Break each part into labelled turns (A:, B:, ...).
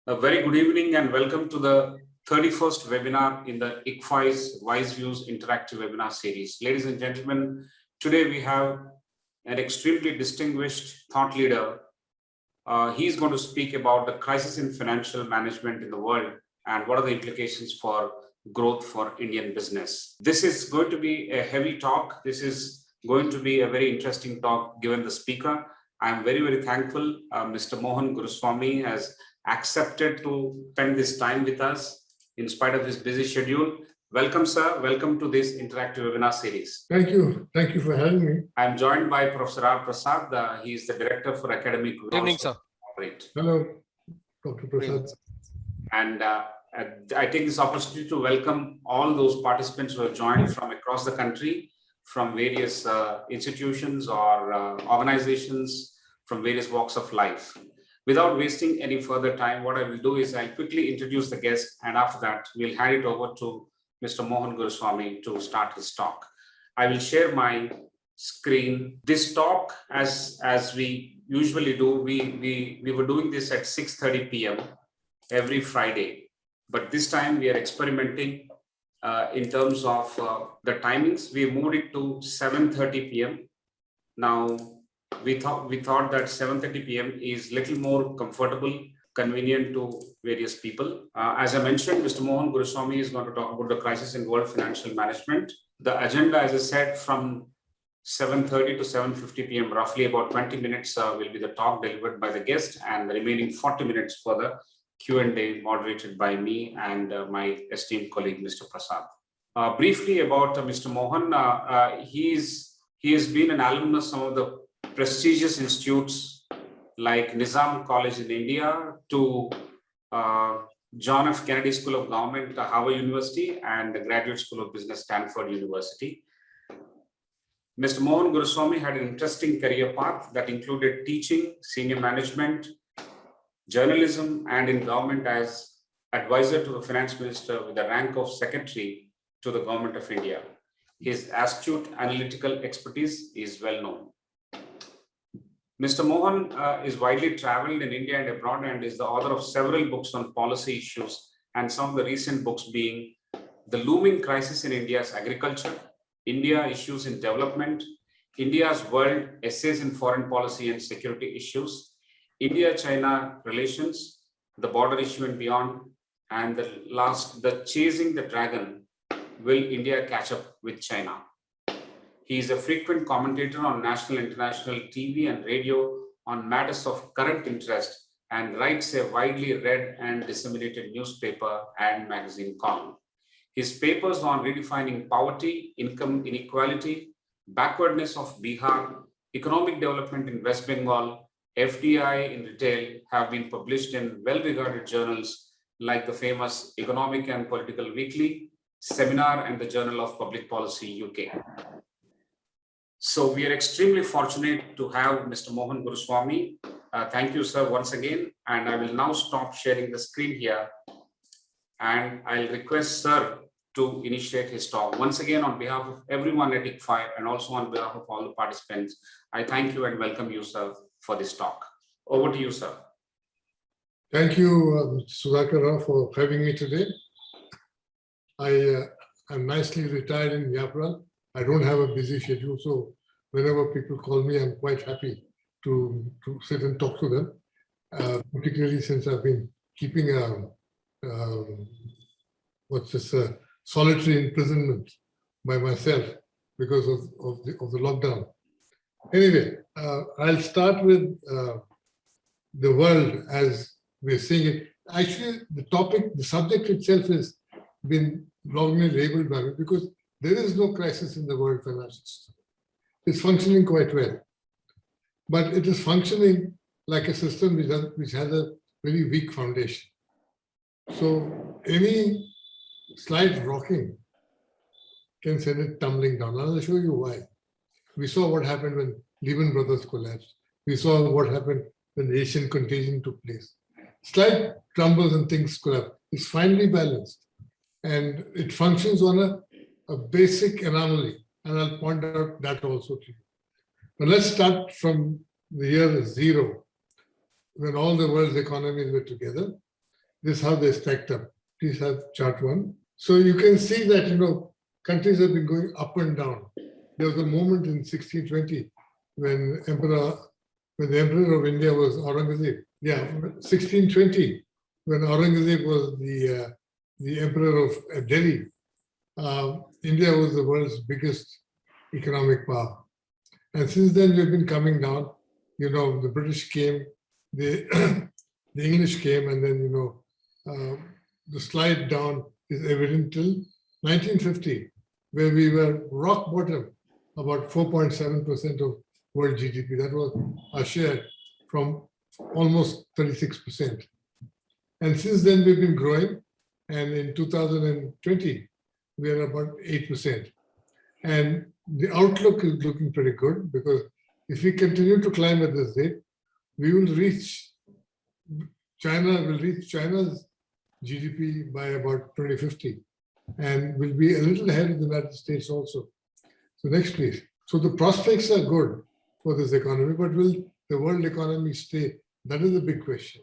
A: A very good evening and welcome to the 31st webinar in the ICFAI's Wise Views Interactive Webinar Series. Ladies and gentlemen, today we have an extremely distinguished thought leader. He's going to speak about the crisis in financial management in the world and what are the implications for growth for Indian business. This is going to be a heavy talk. This is going to be a very interesting talk given the speaker. I'm very, very thankful. Mr. Mohan Swamy has accepted to spend this time with us in spite of his busy schedule. Welcome, sir. Welcome to this interactive webinar series.
B: Thank you. Thank you for having me.
A: I'm joined by Professor R. Prasad. He is the Director for Academic
C: Good evening, sir.
B: Hello, Dr. Prasad.
A: And I take this opportunity to welcome all those participants who have joined from across the country, from various institutions or organizations, from various walks of life. Without wasting any further time, what I will do is I'll quickly introduce the guest, and after that, we'll hand it over to Mr. Mohan Swamy to start his talk. I will share my screen. This talk, as we usually do, we were doing this at 6:30 p.m. every Friday, but this time we are experimenting in terms of the timings. We moved it to 7:30 p.m. Now, we thought that 7:30 p.m. is little more comfortable, convenient to various people. As I mentioned, Mr. Mohan Swamy is going to talk about the crisis in world financial management. The agenda, as I said, from 7:30 to 7:50 p.m., roughly about 20 minutes will be the talk delivered by the guest, and the remaining 40 minutes for the Q&A moderated by me and my esteemed colleague, Mr. Prasad. Briefly about Mr. Mohan, he has been an alumnus of some of the prestigious institutes like Nizam College in India to John F. Kennedy School of Government, Harvard University, and the Graduate School of Business, Stanford University. Mr. Mohan Swamy had an interesting career path that included teaching, senior management, journalism, and in government as advisor to the finance minister with the rank of secretary to the government of India. His astute analytical expertise is well known. Mr. Mohan is widely traveled in India and abroad and is the author of several books on policy issues, and some of the recent books being The Looming Crisis in India's Agriculture, India Issues in Development, India's World, Essays in Foreign Policy and Security Issues, India-China Relations, The Border Issue and Beyond, and the last, The Chasing the Dragon, Will India Catch Up with China? He is a frequent commentator on national and international TV and radio on matters of current interest and writes a widely read and disseminated newspaper and magazine column. His papers on redefining poverty, income inequality, backwardness of Bihar, economic development in West Bengal, FDI in retail have been published in well-regarded journals like the famous Economic and Political Weekly, Seminar, and the Journal of Public Policy UK. So we are extremely fortunate to have Mr. Mohan Swamy. Thank you, sir, once again. And I will now stop sharing the screen here. And I'll request sir to initiate his talk. Once again, on behalf of everyone at ICFAI and also on behalf of all the participants, I thank you and welcome you, sir, for this talk. Over to you, sir.
B: Thank you, Sudhakar Rao, for having me today. I'm nicely retired in Yapra. I don't have a busy schedule, so whenever people call me, I'm quite happy to sit and talk to them, particularly since I've been keeping solitary imprisonment by myself because of the lockdown. Anyway, I'll start with the world as we're seeing it. Actually, the subject itself has been wrongly labeled by me because there is no crisis in the world financial system. It's functioning quite well. But it is functioning like a system which has a very weak foundation. So any slight rocking can send it tumbling down. I'll show you why. We saw what happened when Lehman Brothers collapsed. We saw what happened when the Asian contagion took place. Slight trembles and things collapse. It's finely balanced. And it functions on a basic anomaly, and I'll point out that also to you. Now let's start from the year zero, when all the world's economies were together. this is how they stacked up. Please have chart 1. So you can see that, countries have been going up and down. There was a moment in 1620 when the Emperor of India was Aurangzeb. Yeah, 1620, when Aurangzeb was the Emperor of Delhi. India was the world's biggest economic power. And since then, we've been coming down. The British came, the English came, and then, the slide down is evident till 1950, where we were rock bottom, about 4.7% of world GDP. That was our share from almost 36%. And since then, we've been growing. And in 2020, we are about 8%. And the outlook is looking pretty good, because if we continue to climb at this rate, we will reach, China will reach China's GDP by about 2050, and will be a little ahead of the United States also. So next, please. So the prospects are good for this economy, but will the world economy stay? That is the big question.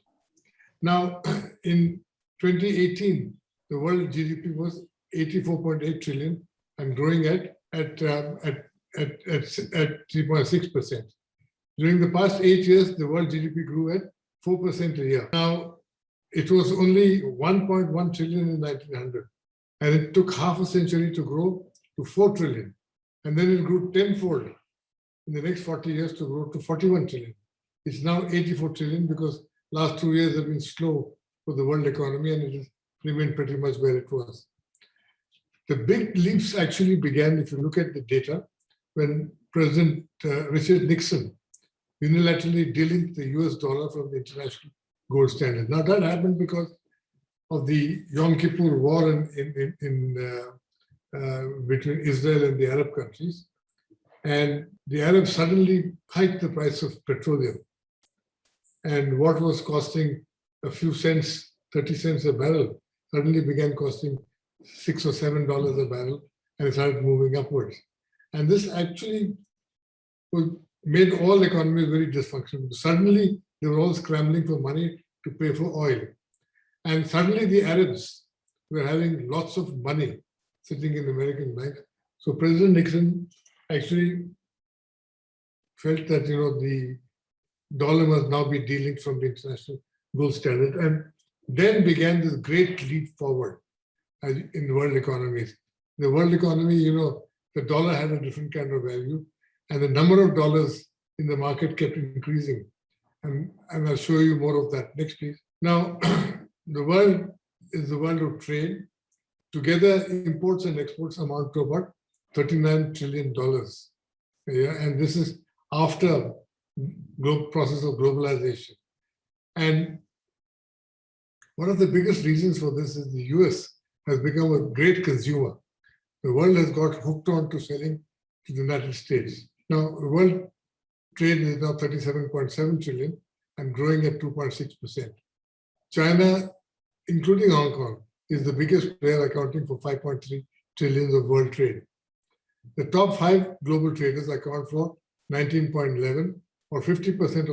B: Now, in 2018, the world GDP was 84.8 trillion and growing at 3.6%. During the past 8 years, the world GDP grew at 4% a year. Now, it was only 1.1 trillion in 1900, and it took half a century to grow to 4 trillion. And then it grew tenfold in the next 40 years to grow to 41 trillion. It's now 84 trillion because last 2 years have been slow for the world economy, and it has remained pretty much where it was. The big leaps actually began, if you look at the data, when President Richard Nixon unilaterally delinked the US dollar from the international gold standard. Now that happened because of the Yom Kippur war between Israel and the Arab countries. And the Arabs suddenly hiked the price of petroleum. And what was costing a few cents, 30 cents a barrel, suddenly began costing $6 or $7 a barrel, and it started moving upwards. And this actually made all economies very dysfunctional. Suddenly, they were all scrambling for money to pay for oil. And suddenly the Arabs were having lots of money sitting in American banks. So President Nixon actually felt that, the dollar must now be delinked from the international gold standard. And then began this great leap forward in world economies. The world economy, the dollar had a different kind of value, and the number of dollars in the market kept increasing. And I'll show you more of that. Next, please. Now, the world is the world of trade. Together, imports and exports amount to about $39 trillion. Yeah, and this is after process of globalization. And one of the biggest reasons for this is the US has become a great consumer. The world has got hooked on to selling to the United States. Now, the world trade is now 37.7 trillion and growing at 2.6%. China, including Hong Kong, is the biggest player, accounting for 5.3 trillion of world trade. The top 5 global traders account for 19.11 or 50%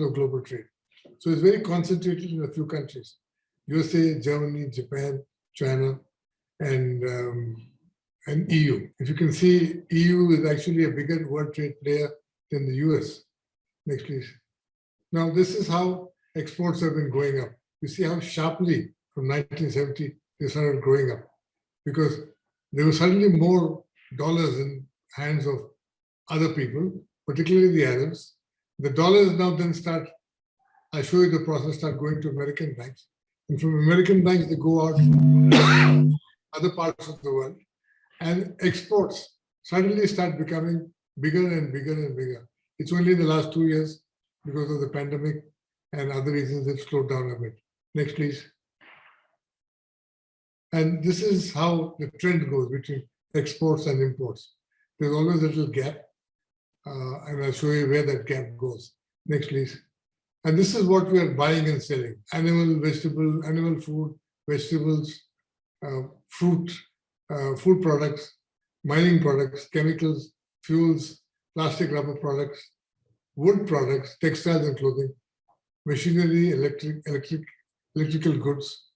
B: of global trade. So it's very concentrated in a few countries: USA, Germany, Japan, China, and EU. If you can see, EU is actually a bigger world trade player than the US. Next, please. Now, this is how exports have been going up. You see how sharply from 1970 they started growing up, because there were suddenly more dollars in hands of other people, particularly the Arabs. The dollars now then start, I show you the process, start going to American banks. And from American banks, they go out to other parts of the world. And exports suddenly start becoming bigger and bigger and bigger. It's only in the last 2 years, because of the pandemic and other reasons, they've slowed down a bit. Next, please. And this is how the trend goes between exports and imports. There's always a little gap, and I'll show you where that gap goes. Next, please. And this is what we are buying and selling: animal, vegetable, animal food, vegetables, fruit, food products, mining products, chemicals, fuels, plastic, rubber products, wood products, textiles and clothing, machinery, electric electrical goods,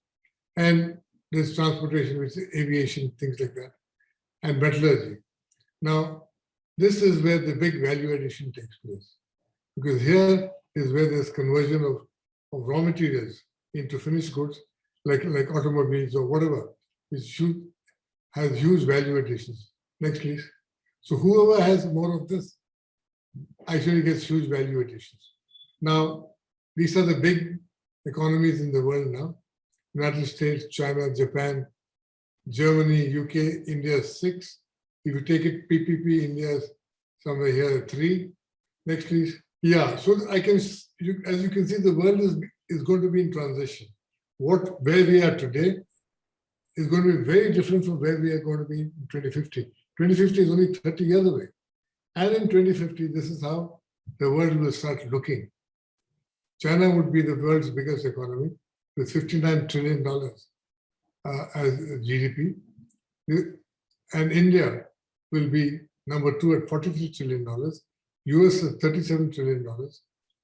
B: and there's transportation, which is aviation, things like that, and metallurgy. Now, this is where the big value addition takes place, because here is where there's conversion of raw materials into finished goods, like automobiles or whatever, which has huge value additions. Next, please. So whoever has more of this actually gets huge value additions. Now, these are the big economies in the world now. United States, China, Japan, Germany, UK, India 6. If you take it PPP, India is somewhere here 3. Next, please. Yeah, so as you can see, the world is going to be in transition. Where we are today is going to be very different from where we are going to be in 2050. 2050 is only 30 years away. And in 2050, this is how the world will start looking. China would be the world's biggest economy with $59 trillion as GDP. And India will be number 2 at $43 trillion. US is $37 trillion.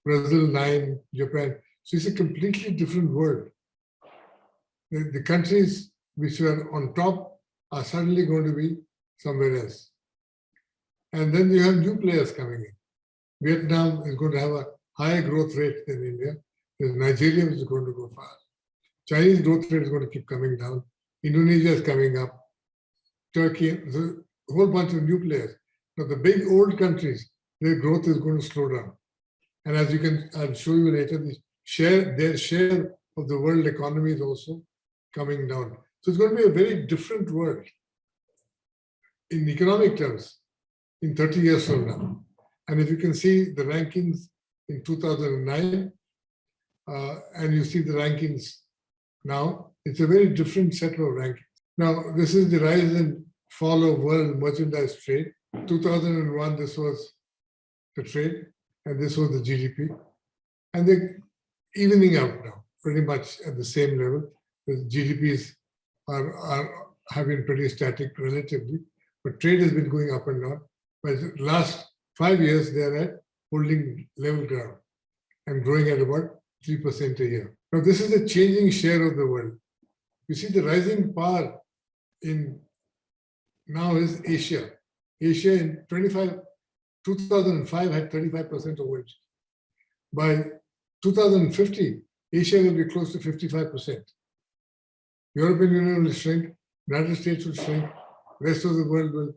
B: Brazil 9, Japan. So it's a completely different world. The countries which were on top are suddenly going to be somewhere else. And then you have new players coming in. Vietnam is going to have a higher growth rate than India. There's Nigeria, which is going to go fast. Chinese growth rate is going to keep coming down. Indonesia is coming up. Turkey, a whole bunch of new players. Now the big old countries, their growth is going to slow down. And as I'll show you later, their share of the world economy is also coming down. So it's going to be a very different world in economic terms in 30 years from now. And if you can see the rankings in 2009, and you see the rankings now, it's a very different set of rankings. Now, this is the rise and fall of world merchandise trade. 2001, this was the trade, and this was the GDP. And they're evening out now, pretty much at the same level. The GDPs have been pretty static relatively, but trade has been going up and down. But the last 5 years, they're at holding level ground and growing at about 3% a year. Now, this is the changing share of the world. You see the rising power now is Asia. Asia in 2005 had 35% of world. By 2050, Asia will be close to 55%. European Union will shrink, United States will shrink, rest of the world will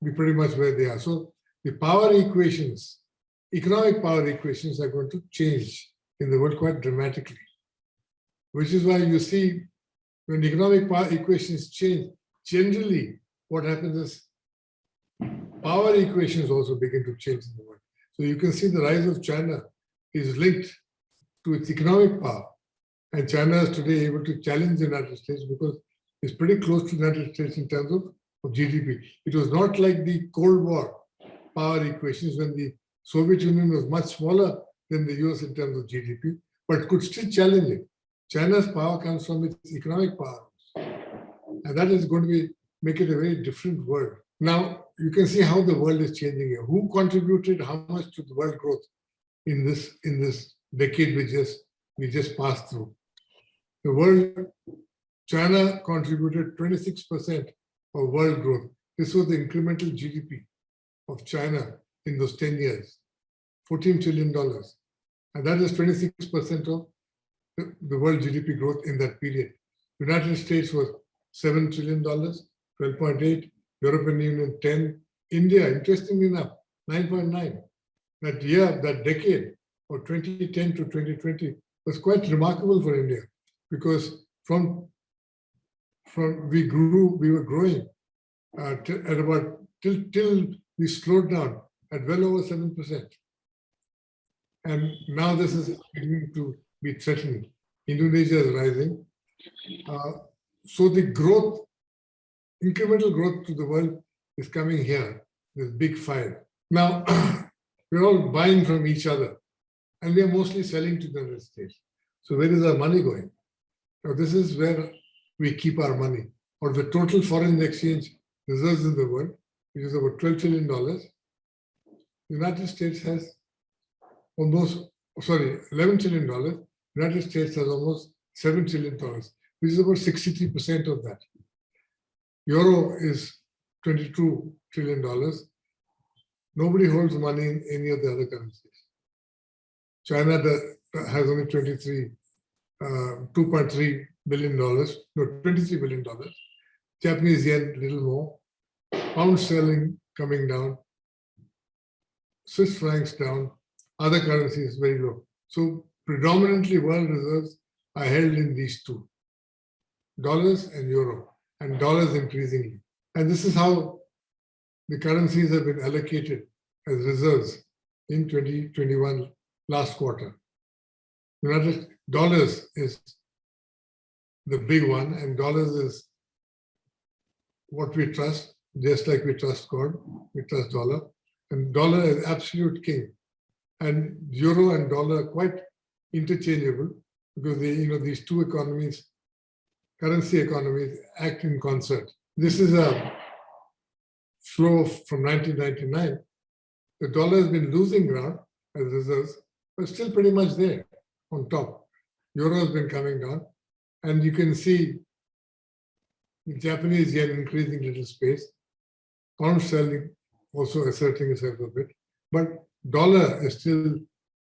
B: be pretty much where they are. So the power equations, economic power equations are going to change in the world quite dramatically, which is why you see when economic power equations change, generally what happens is power equations also begin to change in the world. So you can see the rise of China is linked to its economic power. And China is today able to challenge the United States because it's pretty close to the United States in terms of GDP. It was not like the Cold War power equations when the Soviet Union was much smaller than the US in terms of GDP, but could still challenge it. China's power comes from its economic power. And that is going to make it a very different world. Now, you can see how the world is changing here. Who contributed how much to the world growth in this decade we just passed through? The world, China contributed 26% of world growth. This was the incremental GDP of China in those 10 years, $14 trillion. And that is 26% of the world GDP growth in that period. United States was $7 trillion, 12.8, European Union 10, India, interestingly enough, 9.9. That year, that decade, or 2010 to 2020, was quite remarkable for India because from we were growing at about till we slowed down at well over 7%. And now this is beginning to be threatened. Indonesia is rising. So the growth, incremental growth to the world is coming here, this big five. Now, we're all buying from each other and we are mostly selling to the United States. So where is our money going? Now, this is where we keep our money, or the total foreign exchange reserves in the world, which is about $12 trillion. The United States has $11 trillion. United States has almost $7 trillion, which is about 63% of that. Euro is $22 trillion. Nobody holds money in any of the other currencies. China has only $2.3 billion, no, $23 billion. Japanese yen, little more. Pound sterling coming down. Swiss francs down. Other currencies very low. So predominantly world reserves are held in these two, dollars and euro, and dollars increasingly. And this is how the currencies have been allocated as reserves in 2021 last quarter. United dollars is the big one, and dollars is what we trust, just like we trust God, we trust dollar. And dollar is absolute king. And euro and dollar are quite interchangeable because these two economies, currency economies, act in concert. This is a flow from 1999. The dollar has been losing ground as reserves, but still pretty much there on top. Euro has been coming down, and you can see the Japanese yen increasing little space, pound sterling also asserting itself a bit, but dollar is still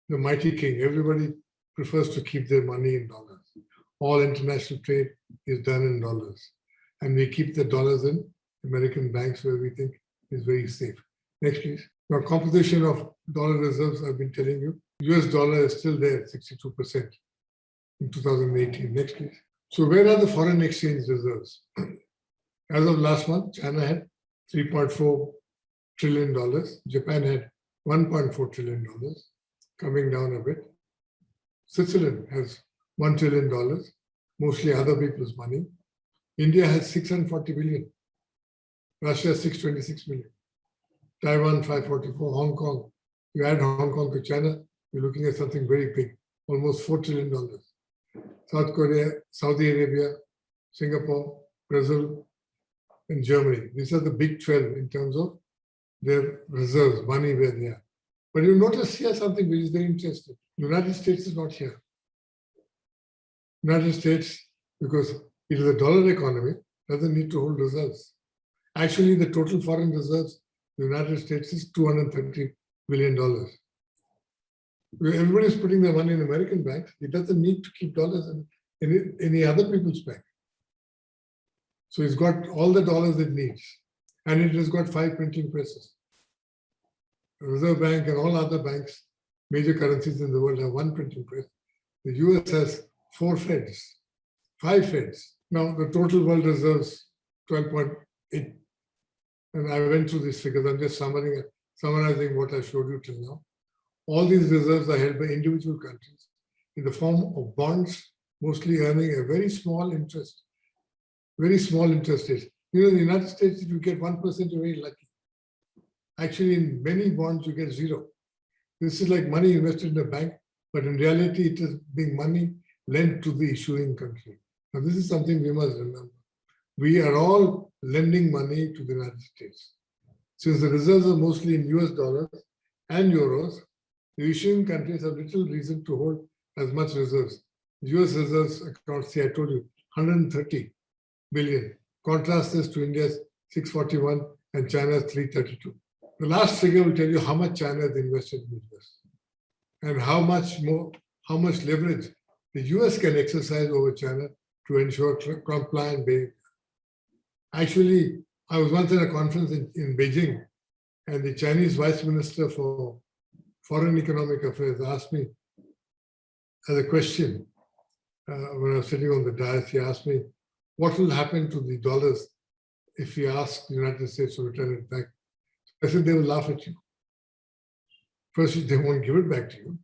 B: the mighty king. Everybody prefers to keep their money in dollars. All international trade is done in dollars, and we keep the dollars in American banks where we think is very safe. Next, please. Now, composition of dollar reserves, I've been telling you. US dollar is still there, 62% in 2018. Next, please. So where are the foreign exchange reserves? As of last month, China had $3.4 trillion. Japan had $1.4 trillion, coming down a bit. Switzerland has $1 trillion, mostly other people's money. India has 640 billion. Russia 626 billion. Taiwan 544. Hong Kong. You add Hong Kong to China, you're looking at something very big, almost $4 trillion. South Korea, Saudi Arabia, Singapore, Brazil, and Germany. These are the big 12 in terms of their reserves, money where they are. But you notice here something which is very interesting. The United States is not here. United States, because it is a dollar economy, doesn't need to hold reserves. Actually, the total foreign reserves, the United States is $230 billion. Everybody's putting their money in American banks. It doesn't need to keep dollars in any other people's bank. So it's got all the dollars it needs. And it has got 5 printing presses. The Reserve Bank and all other banks, major currencies in the world have 1 printing press. The US has 4 Feds, 5 Feds. Now the total world reserves 12.8. And I went through these figures. I'm just summarizing what I showed you till now. All these reserves are held by individual countries in the form of bonds, mostly earning a very small interest rate. In the United States, if you get 1%, you're very lucky. Actually, in many bonds, you get 0. This is like money invested in a bank, but in reality, it is being money lent to the issuing country. Now, this is something we must remember. We are all lending money to the United States. Since the reserves are mostly in US dollars and euros, the issuing countries have little reason to hold as much reserves. US reserves account, see, I told you, 130 billion. Contrast this to India's 641 and China's 332. The last figure will tell you how much China has invested in the US and how much leverage the US can exercise over China to ensure compliant behavior. Actually, I was once at a conference in Beijing, and the Chinese Vice Minister for Foreign Economic Affairs asked me as a question, when I was sitting on the dais, he asked me, what will happen to the dollars if we ask the United States to return it back? I said, they will laugh at you. First, they won't give it back to you.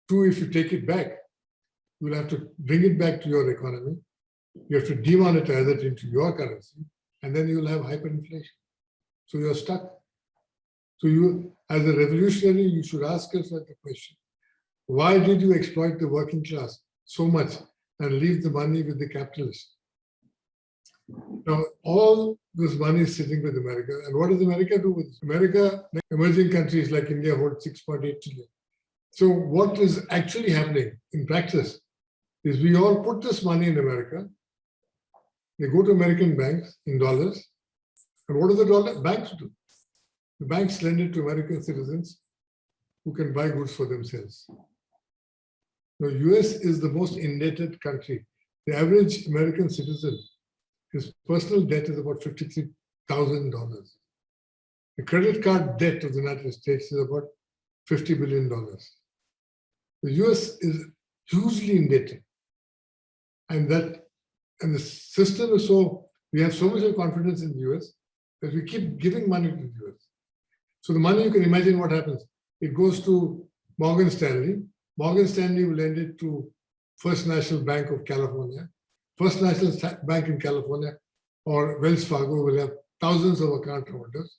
B: 2, if you take it back, you will have to bring it back to your economy. You have to demonetize it into your currency, and then you will have hyperinflation. So you're stuck. So you, as a revolutionary, you should ask yourself the question, why did you exploit the working class so much and leave the money with the capitalists? Now, all this money is sitting with America. And what does America do with it? America, emerging countries like India hold 6.8 trillion. So what is actually happening in practice is we all put this money in America. They go to American banks in dollars. And what do the banks do? The banks lend it to American citizens who can buy goods for themselves. Now, US is the most indebted country. The average American citizen, his personal debt is about $53,000. The credit card debt of the United States is about $50 billion. The US is hugely indebted. And the system is so, we have so much of confidence in the US that we keep giving money to the US. So the money, you can imagine what happens. It goes to Morgan Stanley. Morgan Stanley will lend it to First National Bank of California. First National Bank in California or Wells Fargo will have thousands of account holders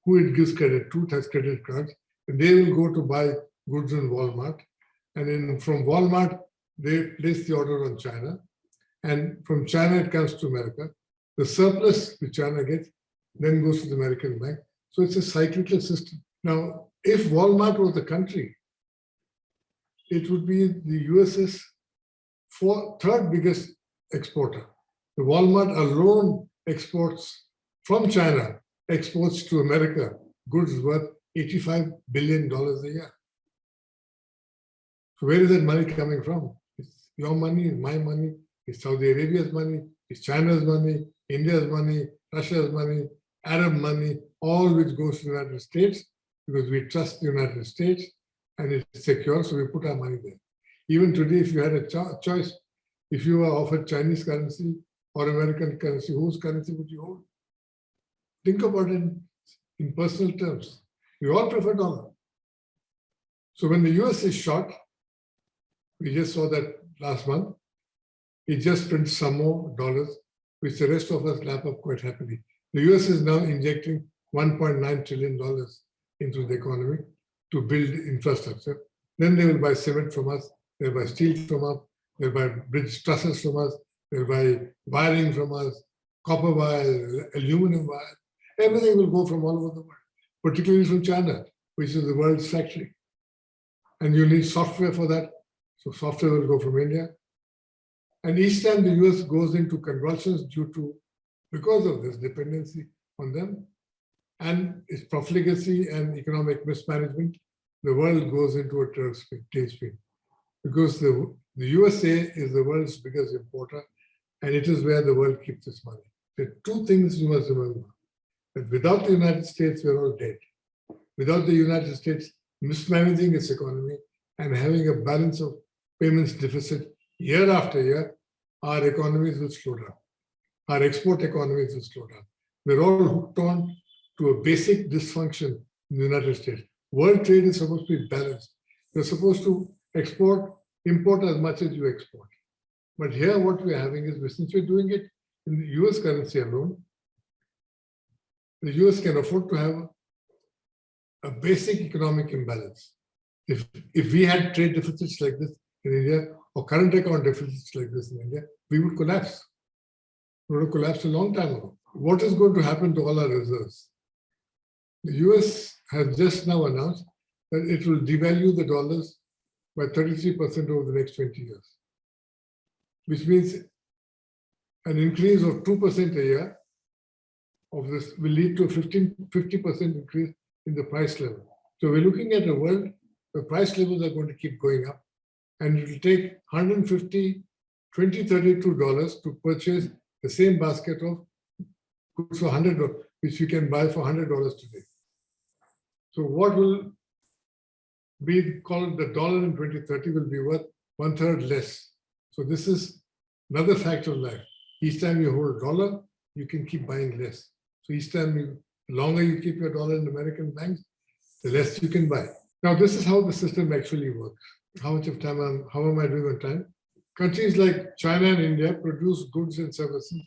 B: who it gives credit to, it has credit cards, and they will go to buy goods in Walmart. And then from Walmart, they place the order on China. And from China, it comes to America. The surplus which China gets then goes to the American bank. So it's a cyclical system. Now, if Walmart was the country, it would be the US's third biggest exporter. The Walmart alone exports from China, exports to America goods worth $85 billion a year. So where is that money coming from? It's your money, it's my money, it's Saudi Arabia's money, it's China's money, India's money, Russia's money, Arab money, all which goes to the United States because we trust the United States and it's secure, so we put our money there. Even today, if you had a choice, if you were offered Chinese currency or American currency, whose currency would you hold? Think about it in personal terms. We all prefer dollar. So when the US is short, we just saw that last month, it just prints some more dollars, which the rest of us lap up quite happily. The US is now injecting $1.9 trillion into the economy to build infrastructure. Then they will buy cement from us, they'll buy steel from us, they'll buy bridge trusses from us, they'll buy wiring from us, copper wire, aluminum wire. Everything will go from all over the world, particularly from China, which is the world's factory. And you need software for that. So software will go from India. And each time the US goes into convulsions because of this dependency on them and its profligacy and economic mismanagement, the world goes into a tailspin. Because the USA is the world's biggest importer, and it is where the world keeps its money. There are two things you must remember. That without the United States, we're all dead. Without the United States mismanaging its economy and having a balance of payments deficit year after year, our economies will slow down. Our export economies will slow down. We're all hooked on to a basic dysfunction in the United States. World trade is supposed to be balanced. You're supposed to import as much as you export. But here what we're having is, since we're doing it in the US currency alone, the US can afford to have a basic economic imbalance. If we had trade deficits like this in India, or current account deficits like this in India, we would collapse. We would have collapsed a long time ago. What is going to happen to all our reserves? The US has just now announced that it will devalue the dollars by 33% over the next 20 years, which means an increase of 2% a year of this will lead to a 50% increase in the price level. So we're looking at a world where price levels are going to keep going up, and it will take $32 to purchase the same basket of goods for $100, which we can buy for $100 today. So what will be called the dollar in 2030 will be worth 1/3 less. So this is another fact of life. Each time you hold a dollar, you can keep buying less. So each time the longer you keep your dollar in American banks, the less you can buy. Now, this is how the system actually works. How much of time, how am I doing on time? Countries like China and India produce goods and services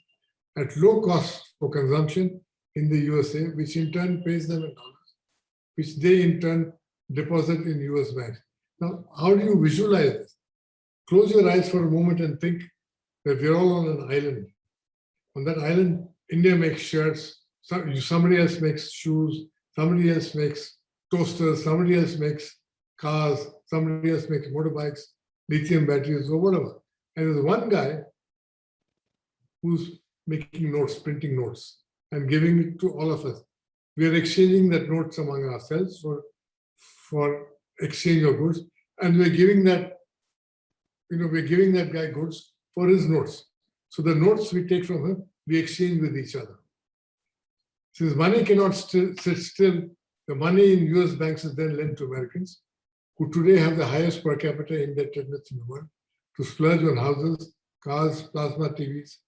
B: at low cost for consumption in the USA, which in turn pays them in dollars, which they in turn deposit in US banks. Now, how do you visualize this? Close your eyes for a moment and think that we're all on an island. On that island, India makes shirts, somebody else makes shoes, somebody else makes toasters, somebody else makes cars, somebody else makes motorbikes, lithium batteries, or whatever. And there's one guy who's making notes, printing notes, and giving it to all of us. We are exchanging that notes among ourselves for exchange of goods, and we're giving that, we're giving that guy goods for his notes. So the notes we take from him, we exchange with each other. Since money cannot sit still, the money in US banks is then lent to Americans, who today have the highest per capita indebtedness in the world, to splurge on houses, cars, plasma TVs,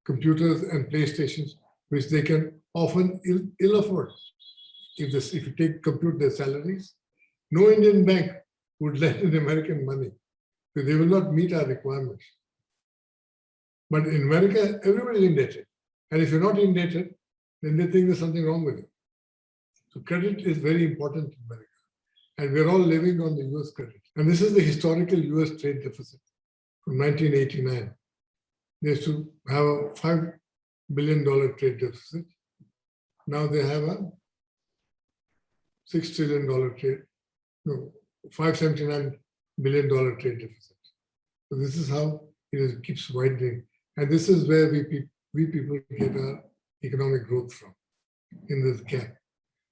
B: computers, and PlayStations, which they can often ill afford. If you compute their salaries, no Indian bank would lend in American money, because they will not meet our requirements. But in America, everybody is indebted. And if you're not indebted, then they think there's something wrong with you. So credit is very important in America. And we're all living on the US credit. And this is the historical US trade deficit from 1989. They used to have a $5 billion trade deficit. Now they have a $6 trillion $579 billion trade deficit. So this is how it keeps widening. And this is where we people get our economic growth from, in this gap.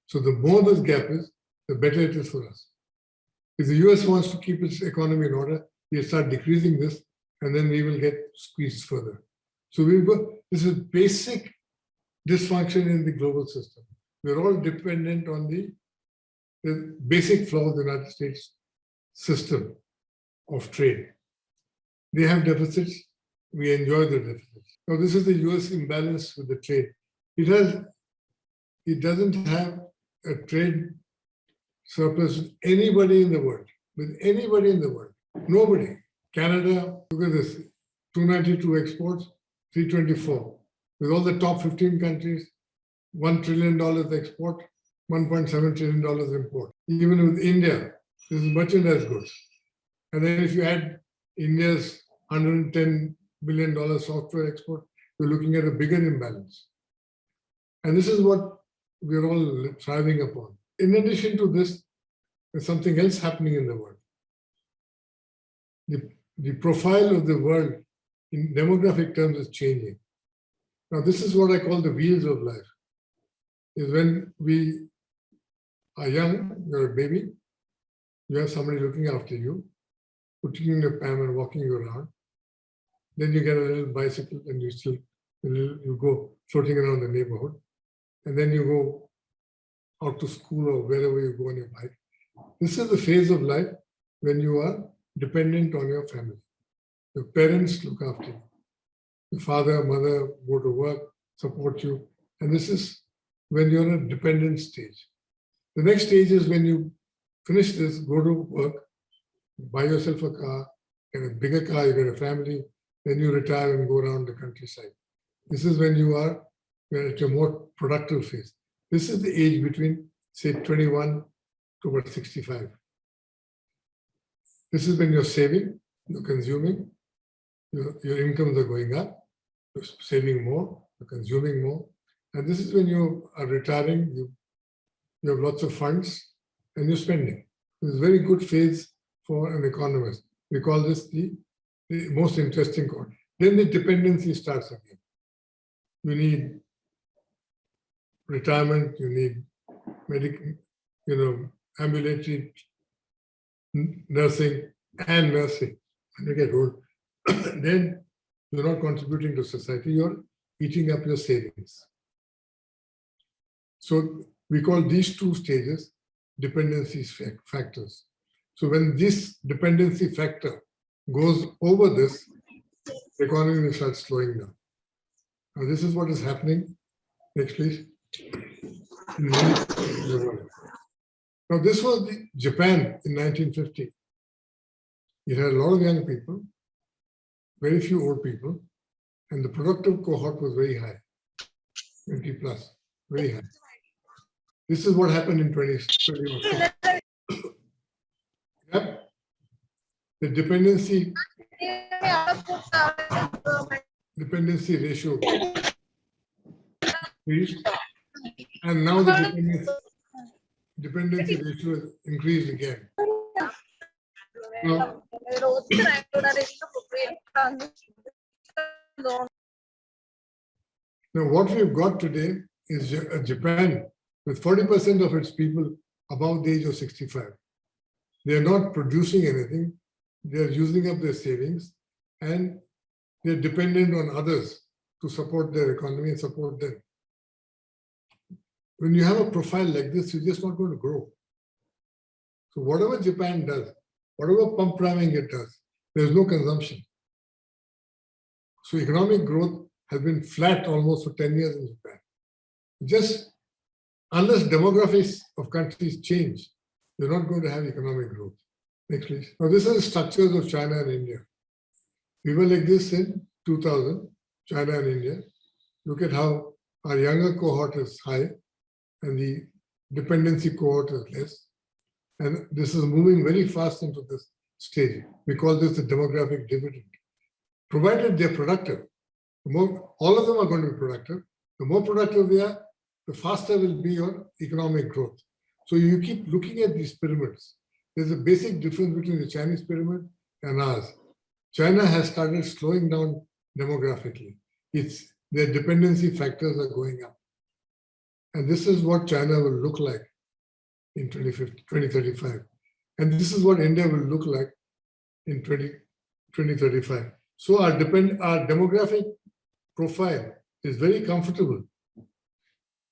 B: So the more this gap is, the better it is for us. If the US wants to keep its economy in order, we'll start decreasing this, and then we will get squeezed further. So this is basic dysfunction in the global system. We're all dependent on the basic flaw of the United States system of trade. They have deficits, we enjoy the deficits. Now this is the US imbalance with the trade. It doesn't have a trade surplus with anybody in the world, Nobody. Canada, look at this, 292 exports, 324. With all the top 15 countries, $1 trillion export, $1.7 trillion import. Even with India, this is merchandise goods. And then if you add India's $110 billion software export, you're looking at a bigger imbalance. And this is what we're all thriving upon. In addition to this, there's something else happening in the world. The profile of the world in demographic terms is changing. Now, this is what I call the wheels of life. Is when we are young, you're a baby, you have somebody looking after you, putting you in a pram and walking you around. Then you get a little bicycle and you go floating around the neighborhood. And then you go out to school or wherever you go on your bike. This is the phase of life when you are dependent on your family. Your parents look after you. Your father, mother go to work, support you. And this is when you're in a dependent stage. The next stage is when you finish this, go to work, buy yourself a car, get a bigger car, you get a family, then you retire and go around the countryside. This is when you're at your more productive phase. This is the age between, say, 21 to about 65. This is when you're saving, you're consuming, your incomes are going up, you're saving more, you're consuming more. And this is when you are retiring, you have lots of funds, and you're spending. It's a very good phase for an economist. We call this the most interesting part. Then the dependency starts again. You need retirement, you need ambulatory nursing and nursing. When you get old, then you're not contributing to society, you're eating up your savings. So we call these two stages dependency factors. So when this dependency factor goes over this, the economy will start slowing down. Now this is what is happening. Next, please. In many places in the world. Now this was Japan in 1950. It had a lot of young people, very few old people, and the productive cohort was very high, 20 plus, very high. This is what happened in 2004. Yep. The dependency ratio increased, and now the dependency ratio is increased again. Now, now, what we've got today is Japan with 40% of its people above the age of 65. They are not producing anything. They are using up their savings and they're dependent on others to support their economy and support them. When you have a profile like this, you're just not going to grow. So whatever Japan does, whatever pump priming it does, there's no consumption. So economic growth has been flat almost for 10 years in Japan. Just unless demographics of countries change, you're not going to have economic growth. Next, please. Now, this is the structures of China and India. We were like this in 2000, China and India. Look at how our younger cohort is high and the dependency cohort is less. And this is moving very fast into this stage. We call this the demographic dividend. Provided they're productive, all of them are going to be productive. The more productive they are, the faster will be your economic growth. So you keep looking at these pyramids. There's a basic difference between the Chinese pyramid and ours. China has started slowing down demographically. Their dependency factors are going up. And this is what China will look like in 2035. And this is what India will look like in 2035. So our demographic profile is very comfortable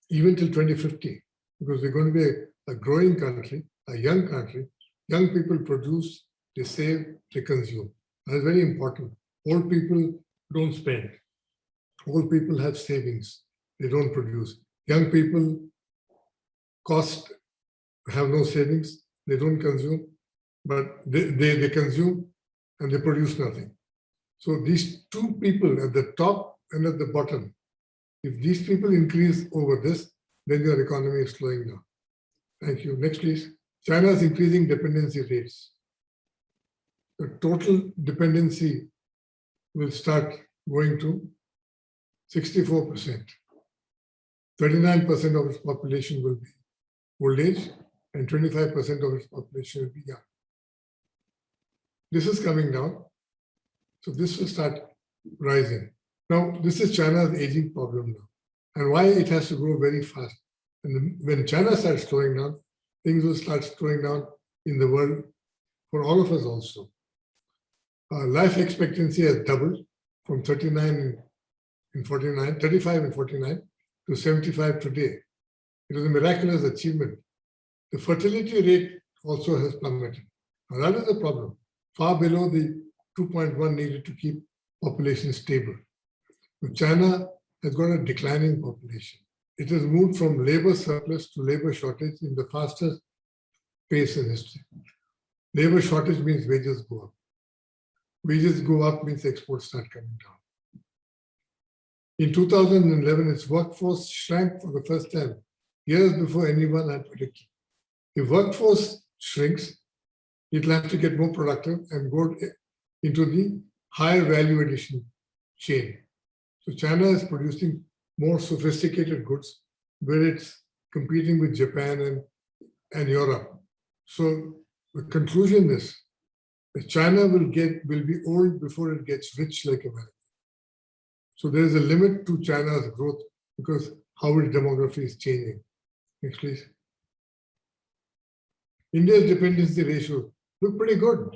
B: even till 2050, because we're going to be a growing country, a young country. Young people produce, they save, they consume. That's very important. Old people don't spend. Old people have savings. They don't produce. Young people have no savings. They don't consume, but they consume and they produce nothing. So these two people at the top and at the bottom, if these people increase over this, then your economy is slowing down. Thank you. Next, please. China is increasing dependency rates. The total dependency will start going to 64%. 39% of its population will be old age and 25% of its population will be young. This is coming down. So this will start rising. Now, this is China's aging problem now, and why it has to grow very fast. And when China starts slowing down, things will start slowing down in the world for all of us also. Life expectancy has doubled from 35 in 49 to 75 today. It was a miraculous achievement. The fertility rate also has plummeted. Now that is a problem, far below the 2.1 needed to keep population stable. But China has got a declining population. It has moved from labor surplus to labor shortage in the fastest pace in history. Labor shortage means wages go up. Wages go up means exports start coming down. In 2011, its workforce shrank for the first time, years before anyone had predicted. If workforce shrinks, it'll have to get more productive and go into the higher value addition chain. So China is producing more sophisticated goods where it's competing with Japan and Europe. So the conclusion is that China will be old before it gets rich like America. So there is a limit to China's growth because how its demography is changing. Next, please. India's dependency ratio look pretty good.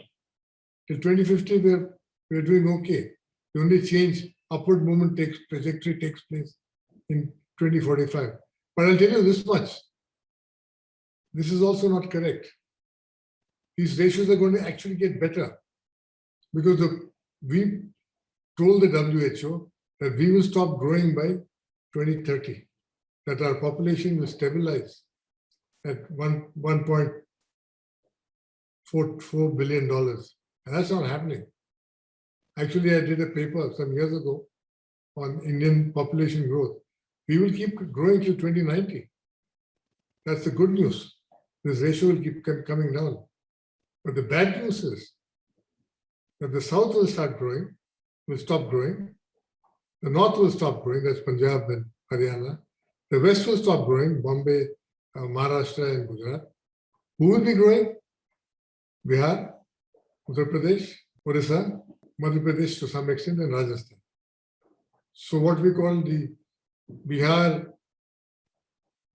B: Till 2050, we're doing okay. The only change, upward movement trajectory takes place in 2045. But I'll tell you this much. This is also not correct. These ratios are going to actually get better because we told the WHO that we will stop growing by 2030, that our population will stabilize at $1.44 billion. And that's not happening. Actually, I did a paper some years ago on Indian population growth. We will keep growing till 2090. That's the good news. This ratio will keep coming down. But the bad news is that the South will stop growing. The North will stop growing, that's Punjab and Haryana. The West will stop growing, Bombay, Maharashtra and Gujarat. Who will be growing? Bihar, Uttar Pradesh, Orissa, Madhya Pradesh to some extent, and Rajasthan. So what we call the Bihar,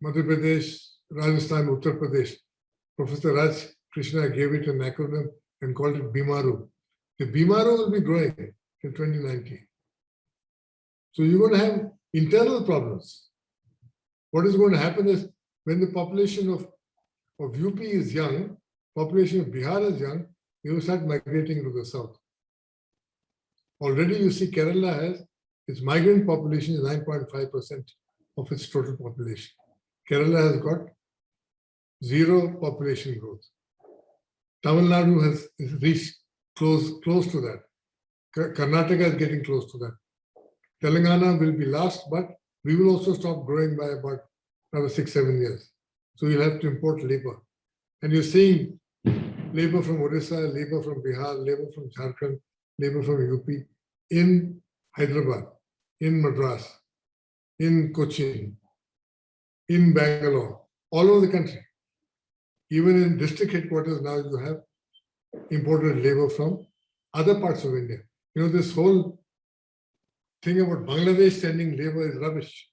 B: Madhya Pradesh, Rajasthan, Uttar Pradesh, Professor Raj Krishna gave it an acronym and called it BIMARU. The BIMARU will be growing till 2019. So you're going to have internal problems. What is going to happen is when the population of UP is young, population of Bihar is young, they will start migrating to the south. Already you see Kerala has, its migrant population is 9.5% of its total population. Kerala has got zero population growth. Tamil Nadu has reached close to that. Karnataka is getting close to that. Telangana will be last, but we will also stop growing by about another 6-7 years. So you'll have to import labor. And you're seeing labor from Orissa, labor from Bihar, labor from Jharkhand, labor from UP in Hyderabad, in Madras, in Cochin, in Bangalore, all over the country. Even in district headquarters now you have imported labor from other parts of India. You know, this whole thing about Bangladesh sending labor is rubbish.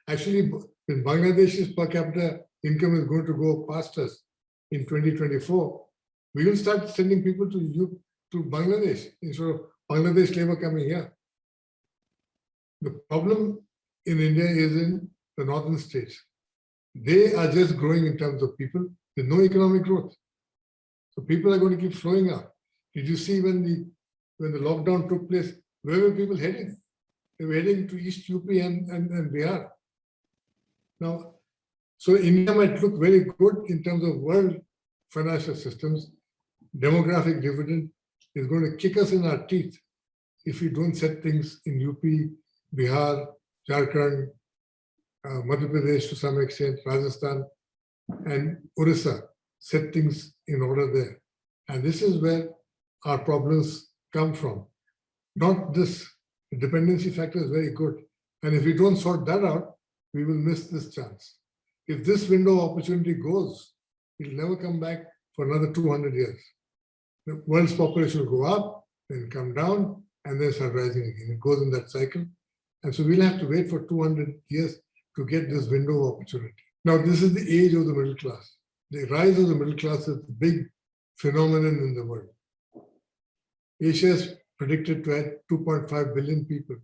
B: Actually, when Bangladesh's per capita income is going to go past us in 2024, we will start sending people to Bangladesh instead of Bangladesh labor coming here. The problem in India is in the northern states. They are just growing in terms of people with no economic growth. So people are going to keep flowing out. Did you see when the lockdown took place, where were people heading? They were heading to East UP and Bihar. Now, so India might look very good in terms of world financial systems. Demographic dividend is going to kick us in our teeth if we don't set things in UP, Bihar, Jharkhand, Madhya Pradesh to some extent, Rajasthan, and Orissa, set things in order there. And this is where our problems come from. Not this, the dependency factor is very good. And if we don't sort that out, we will miss this chance. If this window of opportunity goes, it will never come back for another 200 years. The world's population will go up, then come down, and then start rising again. It goes in that cycle. And so we'll have to wait for 200 years to get this window of opportunity. Now, this is the age of the middle class. The rise of the middle class is the big phenomenon in the world. Asia is predicted to add 2.5 billion people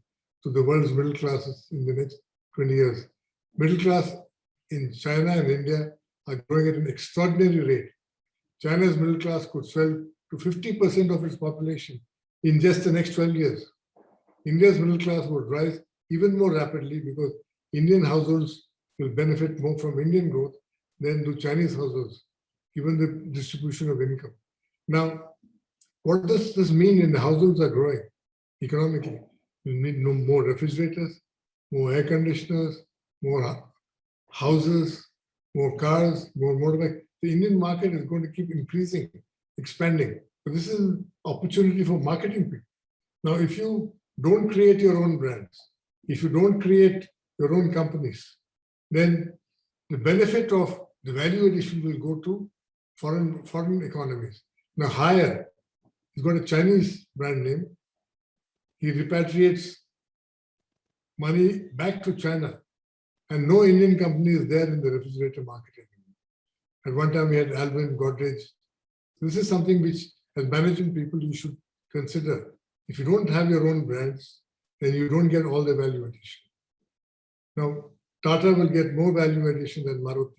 B: to the world's middle classes in the next 20 years. Middle class in China and India are growing at an extraordinary rate. China's middle class could swell to 50% of its population in just the next 12 years. India's middle class would rise even more rapidly because Indian households will benefit more from Indian growth than do Chinese households, given the distribution of income. Now, what does this mean when the households are growing economically? We need more refrigerators, more air conditioners, more houses, more cars, more motorbikes. The Indian market is going to keep increasing, expanding. So this is an opportunity for marketing people. Now, if you don't create your own brands, if you don't create your own companies, then the benefit of the value addition will go to foreign economies. Now, Haier, he's got a Chinese brand name. He repatriates money back to China, and no Indian company is there in the refrigerator market anymore. At one time, we had Alvin, Godrej. This is something which, as managing people, you should consider. If you don't have your own brands, then you don't get all the value addition. Now, Tata will get more value addition than Maruti,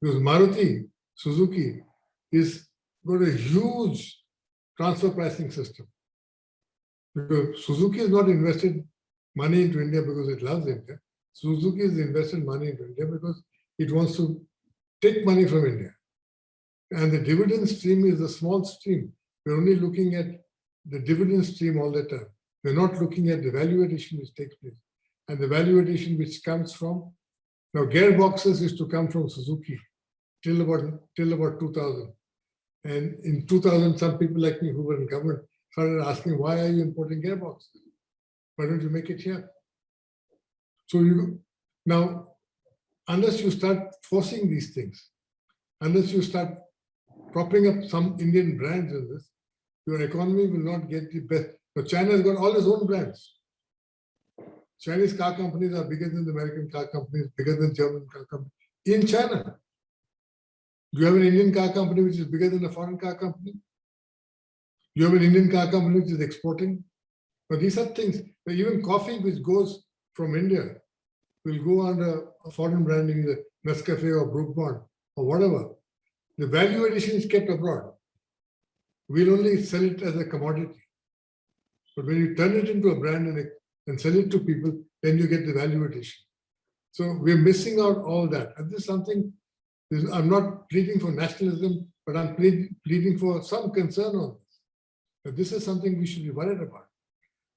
B: because Maruti, Suzuki, is got a huge transfer pricing system. Because Suzuki has not invested money into India because it loves India. Suzuki has invested money into India because it wants to take money from India. And the dividend stream is a small stream. We're only looking at the dividend stream all the time. We're not looking at the value addition which takes place. And the value addition which comes from, now gearboxes used to come from Suzuki till about 2000. And in 2000, some people like me who were in government started asking, why are you importing gearboxes? Why don't you make it here? So now, unless you start forcing these things, unless you start propping up some Indian brands in this, your economy will not get the best. So China has got all its own brands. Chinese car companies are bigger than the American car companies, bigger than German car companies in China. Do you have an Indian car company which is bigger than a foreign car company? You have an Indian car company which is exporting? But these are things, even coffee which goes from India will go under a foreign branding, either Nescafe or Brook Bond or whatever. The value addition is kept abroad. We'll only sell it as a commodity. But when you turn it into a brand and sell it to people, then you get the value addition. So we're missing out all that. And this is something, I'm not pleading for nationalism, but I'm pleading for some concern on this. But this is something we should be worried about.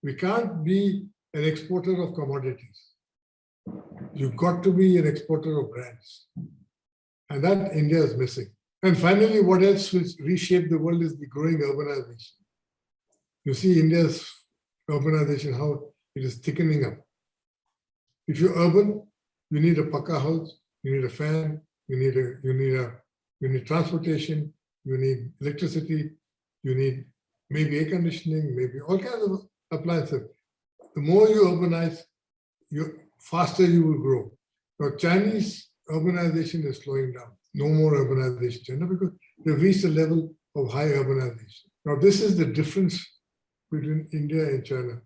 B: We can't be an exporter of commodities. You've got to be an exporter of brands. And that India is missing. And finally, what else will reshape the world is the growing urbanization. You see India's urbanization, how it is thickening up. If you're urban, you need a pakka house, you need a fan, you need transportation, you need electricity, you need maybe air conditioning, maybe all kinds of appliances. The more you urbanize, faster you will grow. Now, Chinese urbanization is slowing down. No more urbanization, China, because they've reached a level of high urbanization. Now, this is the difference between India and China.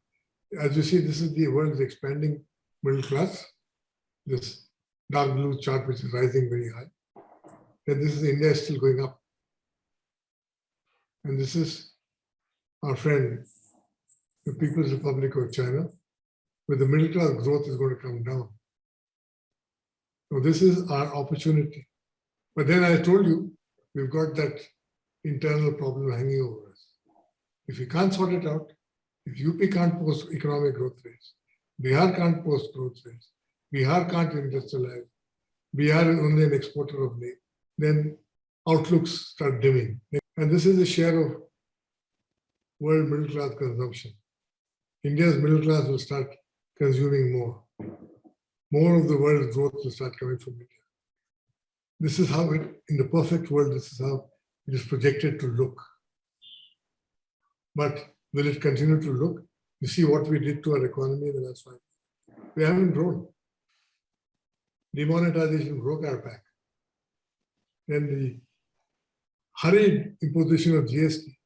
B: As you see, this is the world's expanding middle class, this dark blue chart which is rising very high. And this is India is still going up. And this is our friend, the People's Republic of China, where the middle class growth is going to come down. So this is our opportunity. But then I told you, we've got that internal problem hanging over us. If we can't sort it out, if UP can't post economic growth rates, Bihar can't post growth rates, Bihar can't industrialize, Bihar is only an exporter of labor, then outlooks start dimming. And this is the share of world middle class consumption. India's middle class will start consuming more. More of the world's growth will start coming from India. This is how in the perfect world, this is how it is projected to look. But will it continue to look? You see what we did to our economy in the last 5 years. We haven't grown. Demonetization broke our back. Then the hurried imposition of GST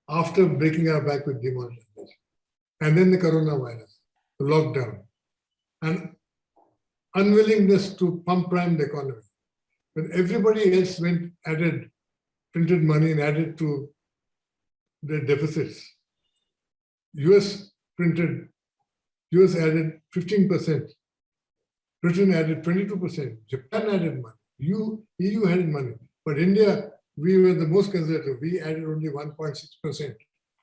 B: after breaking our back with demonetization. And then the coronavirus, the lockdown, and unwillingness to pump prime the economy. When everybody else printed money and added to their deficits, US added 15%, Britain added 22%, Japan added money, EU added money. But India, we were the most conservative. We added only 1.6%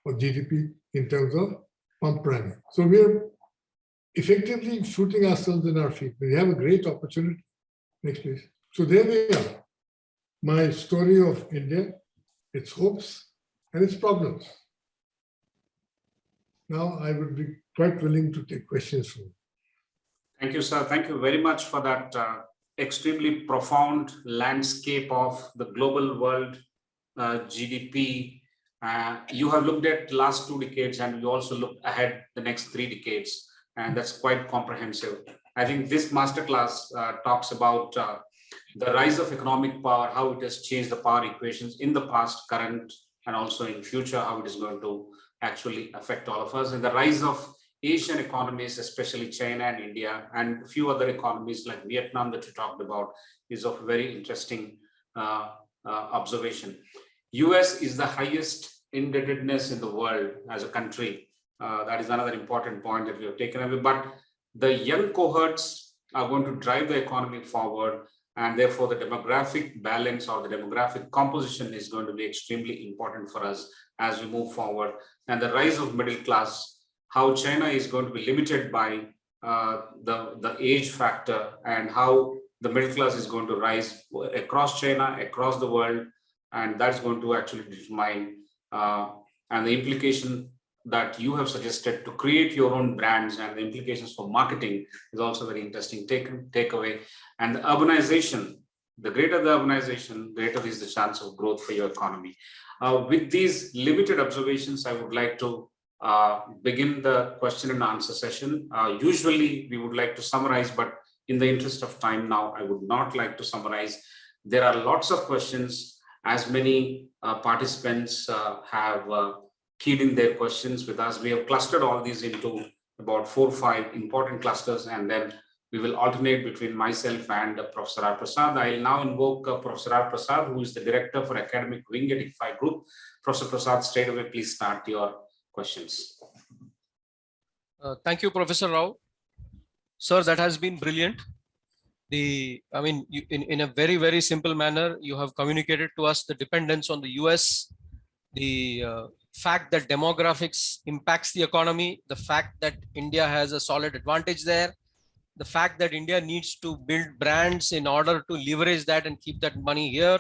B: of GDP in terms of pump priming. So we're effectively shooting ourselves in our feet. We have a great opportunity. Next, please. So there we are. My story of India, its hopes and its problems. Now I would be quite willing to take questions from you.
A: Thank you, sir. Thank you very much for that extremely profound landscape of the global world GDP. You have looked at last 2 decades and you also looked ahead the next 3 decades. And that's quite comprehensive. I think this masterclass talks about the rise of economic power, how it has changed the power equations in the past, current, and also in future, how it is going to actually affect all of us. And the rise of Asian economies, especially China and India, and a few other economies like Vietnam that you talked about, is of very interesting observation. US is the highest indebtedness in the world as a country. That is another important point that we have taken away. But the young cohorts are going to drive the economy forward, and therefore the demographic balance or the demographic composition is going to be extremely important for us as we move forward. And the rise of middle class, how China is going to be limited by the age factor, and how the middle class is going to rise across China, across the world, and that's going to actually determine and the implication that you have suggested to create your own brands and the implications for marketing is also very interesting takeaway. And the urbanization, the greater the urbanization, greater is the chance of growth for your economy. With these limited observations, I would like to begin the question and answer session. Usually we would like to summarize, but in the interest of time now, I would not like to summarize. There are lots of questions. As many participants have keyed in their questions with us, we have clustered all these into about 4 or 5 important clusters, and then we will alternate between myself and Professor R. Prasad. I will now invoke Professor R. Prasad, who is the Director for Academic Wing at ICFAI Group. Professor Prasad, straight away, please start your questions.
C: Thank you, Professor Rao. Sir, that has been brilliant. In a very, very simple manner, you have communicated to us the dependence on the US, the fact that demographics impacts the economy, the fact that India has a solid advantage there, the fact that India needs to build brands in order to leverage that and keep that money here.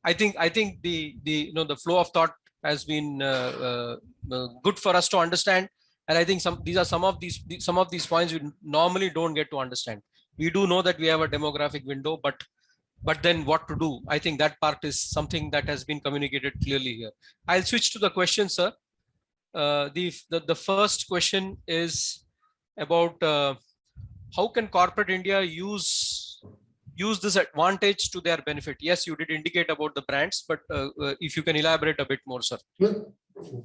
C: I think the flow of thought has been good for us to understand, and I think these are some of these points we normally don't get to understand. We do know that we have a demographic window, but then what to do? I think that part is something that has been communicated clearly here. I'll switch to the question, sir. The first question is about how can corporate India use this advantage to their benefit? Yes, you did indicate about the brands, but if you can elaborate a bit more, sir.
B: Well,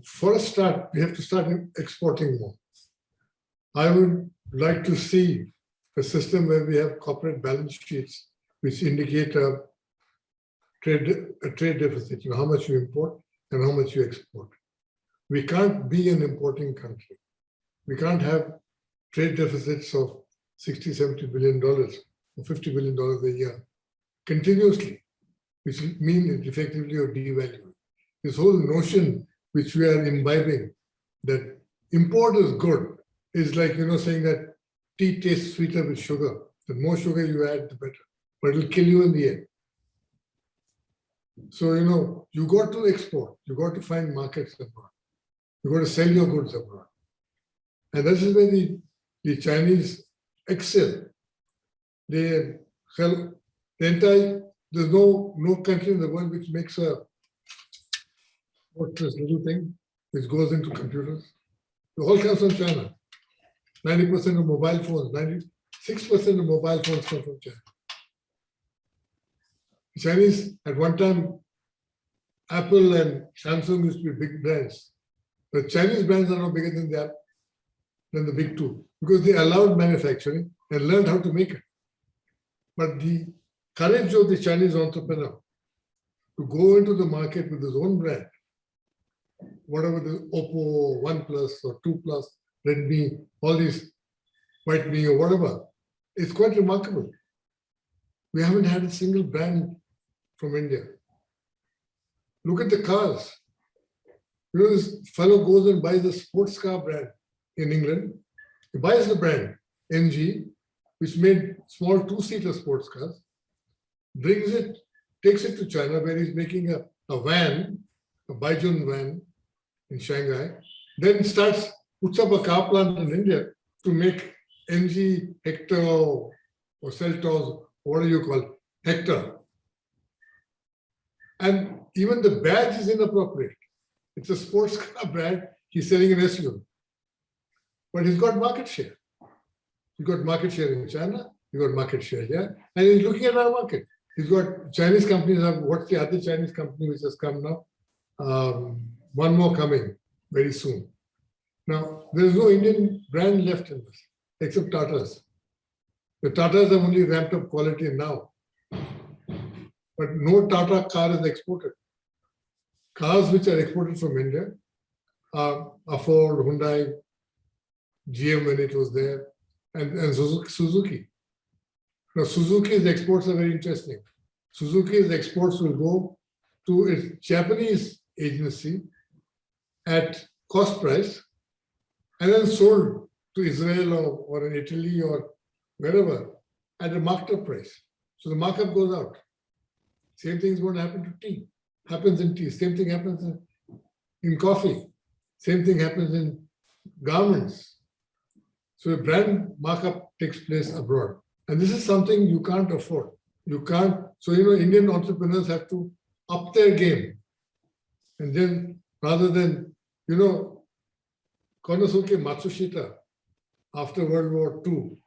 B: for a start, we have to start exporting more. I would like to see a system where we have corporate balance sheets which indicate a trade deficit, how much you import and how much you export. We can't be an importing country. We can't have trade deficits of $60, $70 billion or $50 billion a year continuously, which means effectively you're devaluing. This whole notion which we are imbibing that import is good is like, saying that tea tastes sweeter with sugar. The more sugar you add, the better, but it'll kill you in the end. So, you got to export, you got to find markets abroad, you got to sell your goods abroad. And this is where the Chinese excel. They sell the entire, there's no country in the world which makes what's this little thing which goes into computers. It all comes from China. 90% of mobile phones, 96% of mobile phones come from China. The Chinese, at one time, Apple and Samsung used to be big brands. But Chinese brands are now bigger than the big two because they allowed manufacturing and learned how to make it. But the courage of the Chinese entrepreneur to go into the market with his own brand, whatever the Oppo, OnePlus or 2+, Redmi, all these White Me or whatever, it's quite remarkable. We haven't had a single brand from India. Look at the cars. This fellow goes and buys a sports car brand in England. He buys the brand, NG, which made small 2-seater sports cars, brings it, takes it to China where he's making a van, a Baijun van in Shanghai, then puts up a car plant in India to make NG Hector or Seltos, what do you call it? Hector. And even the badge is inappropriate. It's a sports car brand, he's selling an SUV. But he's got market share. He's got market share in China, he's got market share here, and he's looking at our market. He's got Chinese companies, what's the other Chinese company which has come now? One more coming very soon. Now, there's no Indian brand left in this, except Tatas. The Tatas have only ramped up quality now. But no Tata car is exported. Cars which are exported from India are Ford, Hyundai, GM when it was there, and Suzuki. Now, Suzuki's exports are very interesting. Suzuki's exports will go to its Japanese agency at cost price and then sold to Israel or in Italy or wherever at a marked up price. So the markup goes out. Same thing is going to happen to tea. Happens in tea. Same thing happens in coffee. Same thing happens in garments. So a brand markup takes place abroad. And this is something you can't afford. You can't. So, Indian entrepreneurs have to up their game. And then rather than, Konosuke Matsushita, after World War II,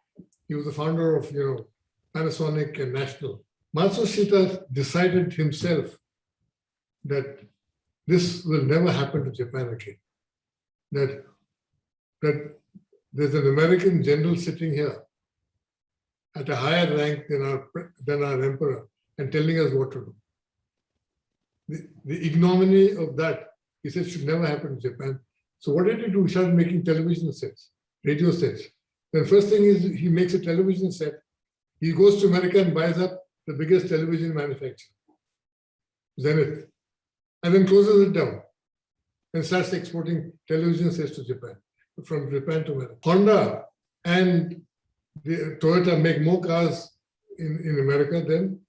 B: he was the founder of, Panasonic and National. Matsushita decided himself that this will never happen to Japan again. That there's an American general sitting here at a higher rank than our emperor and telling us what to do. The ignominy of that, he said, should never happen to Japan. So what did he do? He started making television sets, radio sets. The first thing is he makes a television set. He goes to America and buys up the biggest television manufacturer, Zenith, and then closes it down and starts exporting television sets to Japan, from Japan to America. Honda and Toyota make more cars in America than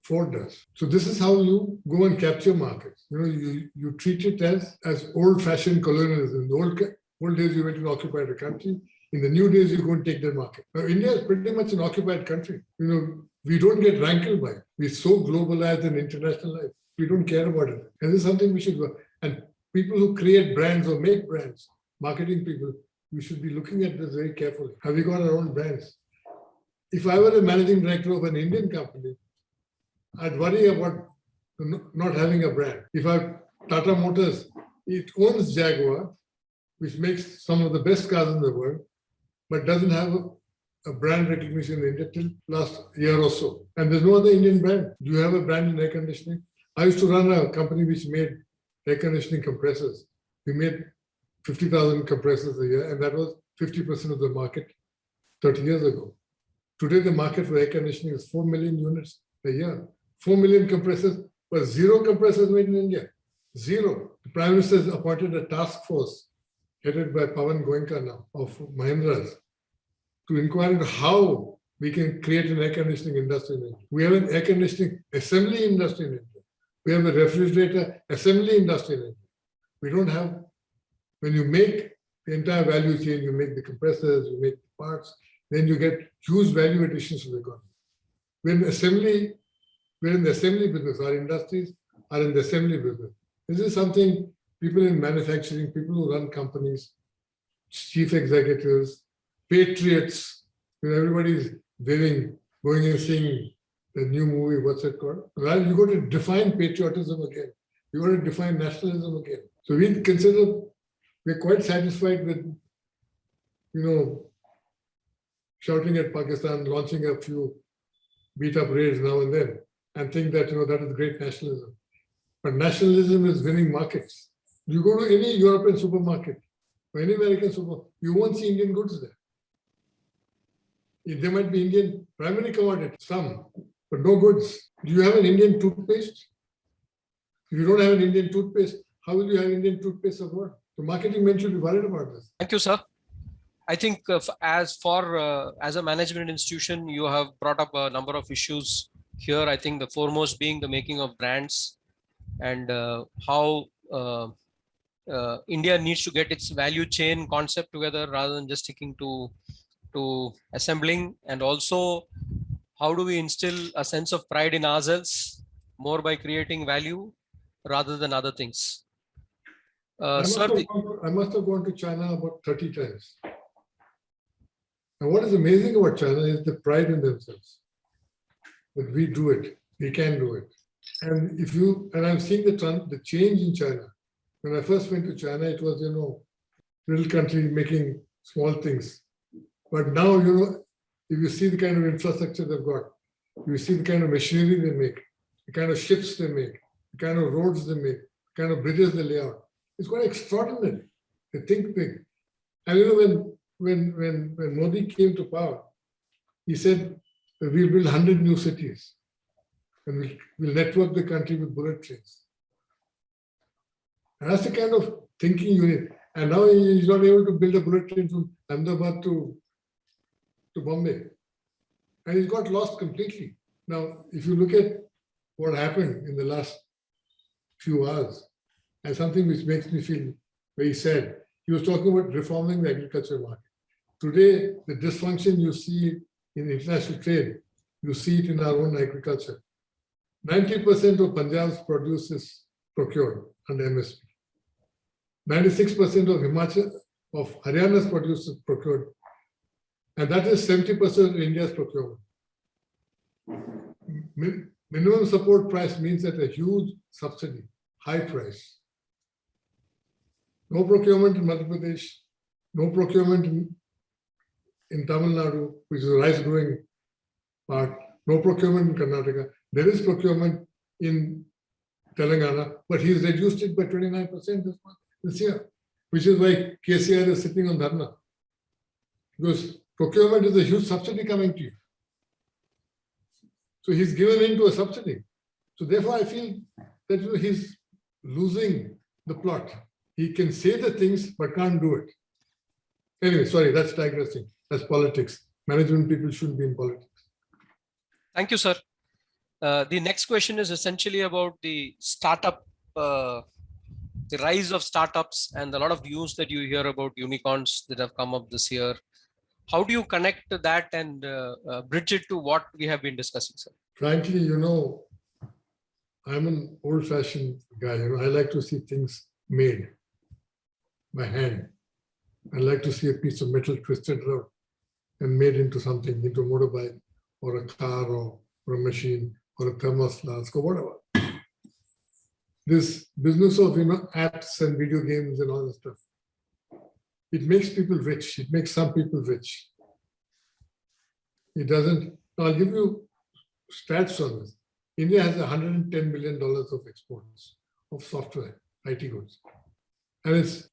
B: Ford does. So this is how you go and capture markets. You treat it as old-fashioned colonialism. In the old days, you went and occupied a country. In the new days, you go and take their market. Now, India is pretty much an occupied country. We don't get rankled by it. We're so globalized and internationalized. We don't care about it. And this is something we should do. And people who create brands or make brands, marketing people, we should be looking at this very carefully. Have we got our own brands? If I were a managing director of an Indian company, I'd worry about not having a brand. If Tata Motors, it owns Jaguar, which makes some of the best cars in the world, but doesn't have a brand recognition in India till last year or so. And there's no other Indian brand. Do you have a brand in air conditioning? I used to run a company which made air conditioning compressors. We made 50,000 compressors a year, and that was 50% of the market 30 years ago. Today, the market for air conditioning is 4 million units a year. 4 million compressors, but 0 compressors made in India. 0. The Prime Minister has appointed a task force headed by Pawan Goenka now of Mahindra's to inquire into how we can create an air conditioning industry in India. We have an air conditioning assembly industry in India. We have a refrigerator assembly industry in India. We don't have, when you make the entire value chain, you make the compressors, you make the parts, then you get huge value additions to the economy. We're in the assembly business. Our industries are in the assembly business. This is something people in manufacturing, people who run companies, chief executives, patriots, everybody's going and seeing the new movie, what's it called? Well, you got to define patriotism again. You got to define nationalism again. So we're quite satisfied with, shouting at Pakistan, launching a few beat-up raids now and then, and think that, that is great nationalism. But nationalism is winning markets. You go to any European supermarket or any American supermarket, you won't see Indian goods there. There might be Indian primary commodities, some, but no goods. Do you have an Indian toothpaste? If you don't have an Indian toothpaste, how will you have Indian toothpaste abroad? The marketing men should be worried about this.
C: Thank you, sir. I think as a management institution, you have brought up a number of issues here. I think the foremost being the making of brands and how India needs to get its value chain concept together rather than just sticking to assembling, and also how do we instill a sense of pride in ourselves more by creating value rather than other things.
B: I must have gone to China about 30 times. And what is amazing about China is the pride in themselves. That we do it, we can do it. And I'm seeing the change in China. When I first went to China, it was, little country making small things. But now, if you see the kind of infrastructure they've got, you see the kind of machinery they make, the kind of ships they make, the kind of roads they make, the kind of bridges they lay out. It's quite extraordinary. They think big. And when Modi came to power, he said that we'll build 100 new cities and we'll network the country with bullet trains. And that's the kind of thinking you need. And now he's not able to build a bullet train from Ahmedabad to Bombay. And he's got lost completely. Now, if you look at what happened in the last few hours, and something which makes me feel very sad, he was talking about reforming the agriculture market. Today, the dysfunction you see in international trade You see it in our own agriculture. 90% of Punjab's produce is procured under MSP. 96% of Haryana's produce is procured. And that is 70% of India's procurement. Minimum support price means that a huge subsidy, high price. No procurement in Madhya Pradesh, no procurement in Tamil Nadu, which is a rice growing part, no procurement in Karnataka. There is procurement in Telangana, but he's reduced it by 29% this year, which is why KCR is sitting on dharna. Because procurement is a huge subsidy coming to you. So he's given in to a subsidy. So therefore, I feel that he's losing the plot. He can say the things, but can't do it. Anyway, sorry, that's digressing. That's politics. Management people shouldn't be in politics.
C: Thank you, sir. The next question is essentially about the startup, the rise of startups, and a lot of news that you hear about unicorns that have come up this year. How do you connect that and bridge it to what we have been discussing, sir?
B: Frankly, I'm an old-fashioned guy. I like to see things made by hand. I like to see a piece of metal twisted around and made into something, into a motorbike or a car or a machine or a thermos flask or whatever. This business of apps and video games and all this stuff, it makes people rich. It makes some people rich. It doesn't. I'll give you stats on this. India has $110 billion of exports of software, IT goods, and it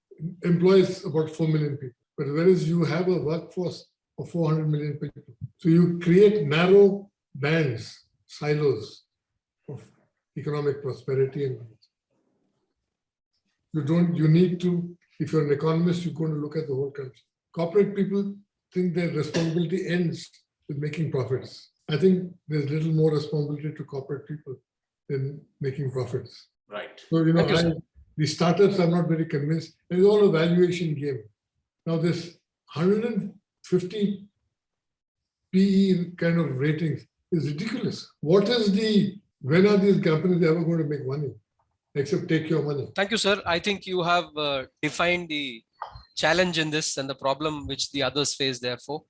B: employs about 4 million people. But whereas you have a workforce of 400 million people, so you create narrow bands, silos of economic prosperity and growth. You need to, if you're an economist, you're going to look at the whole country. Corporate people think their responsibility ends with making profits. I think there's little more responsibility to corporate people than making profits.
A: Right.
B: So, the startups are not very convinced. It's all a valuation game. Now, this 150 PE kind of ratings is ridiculous. When are these companies ever going to make money? Except take your money.
C: Thank you, sir. I think you have defined the challenge in this and the problem which the others face, therefore.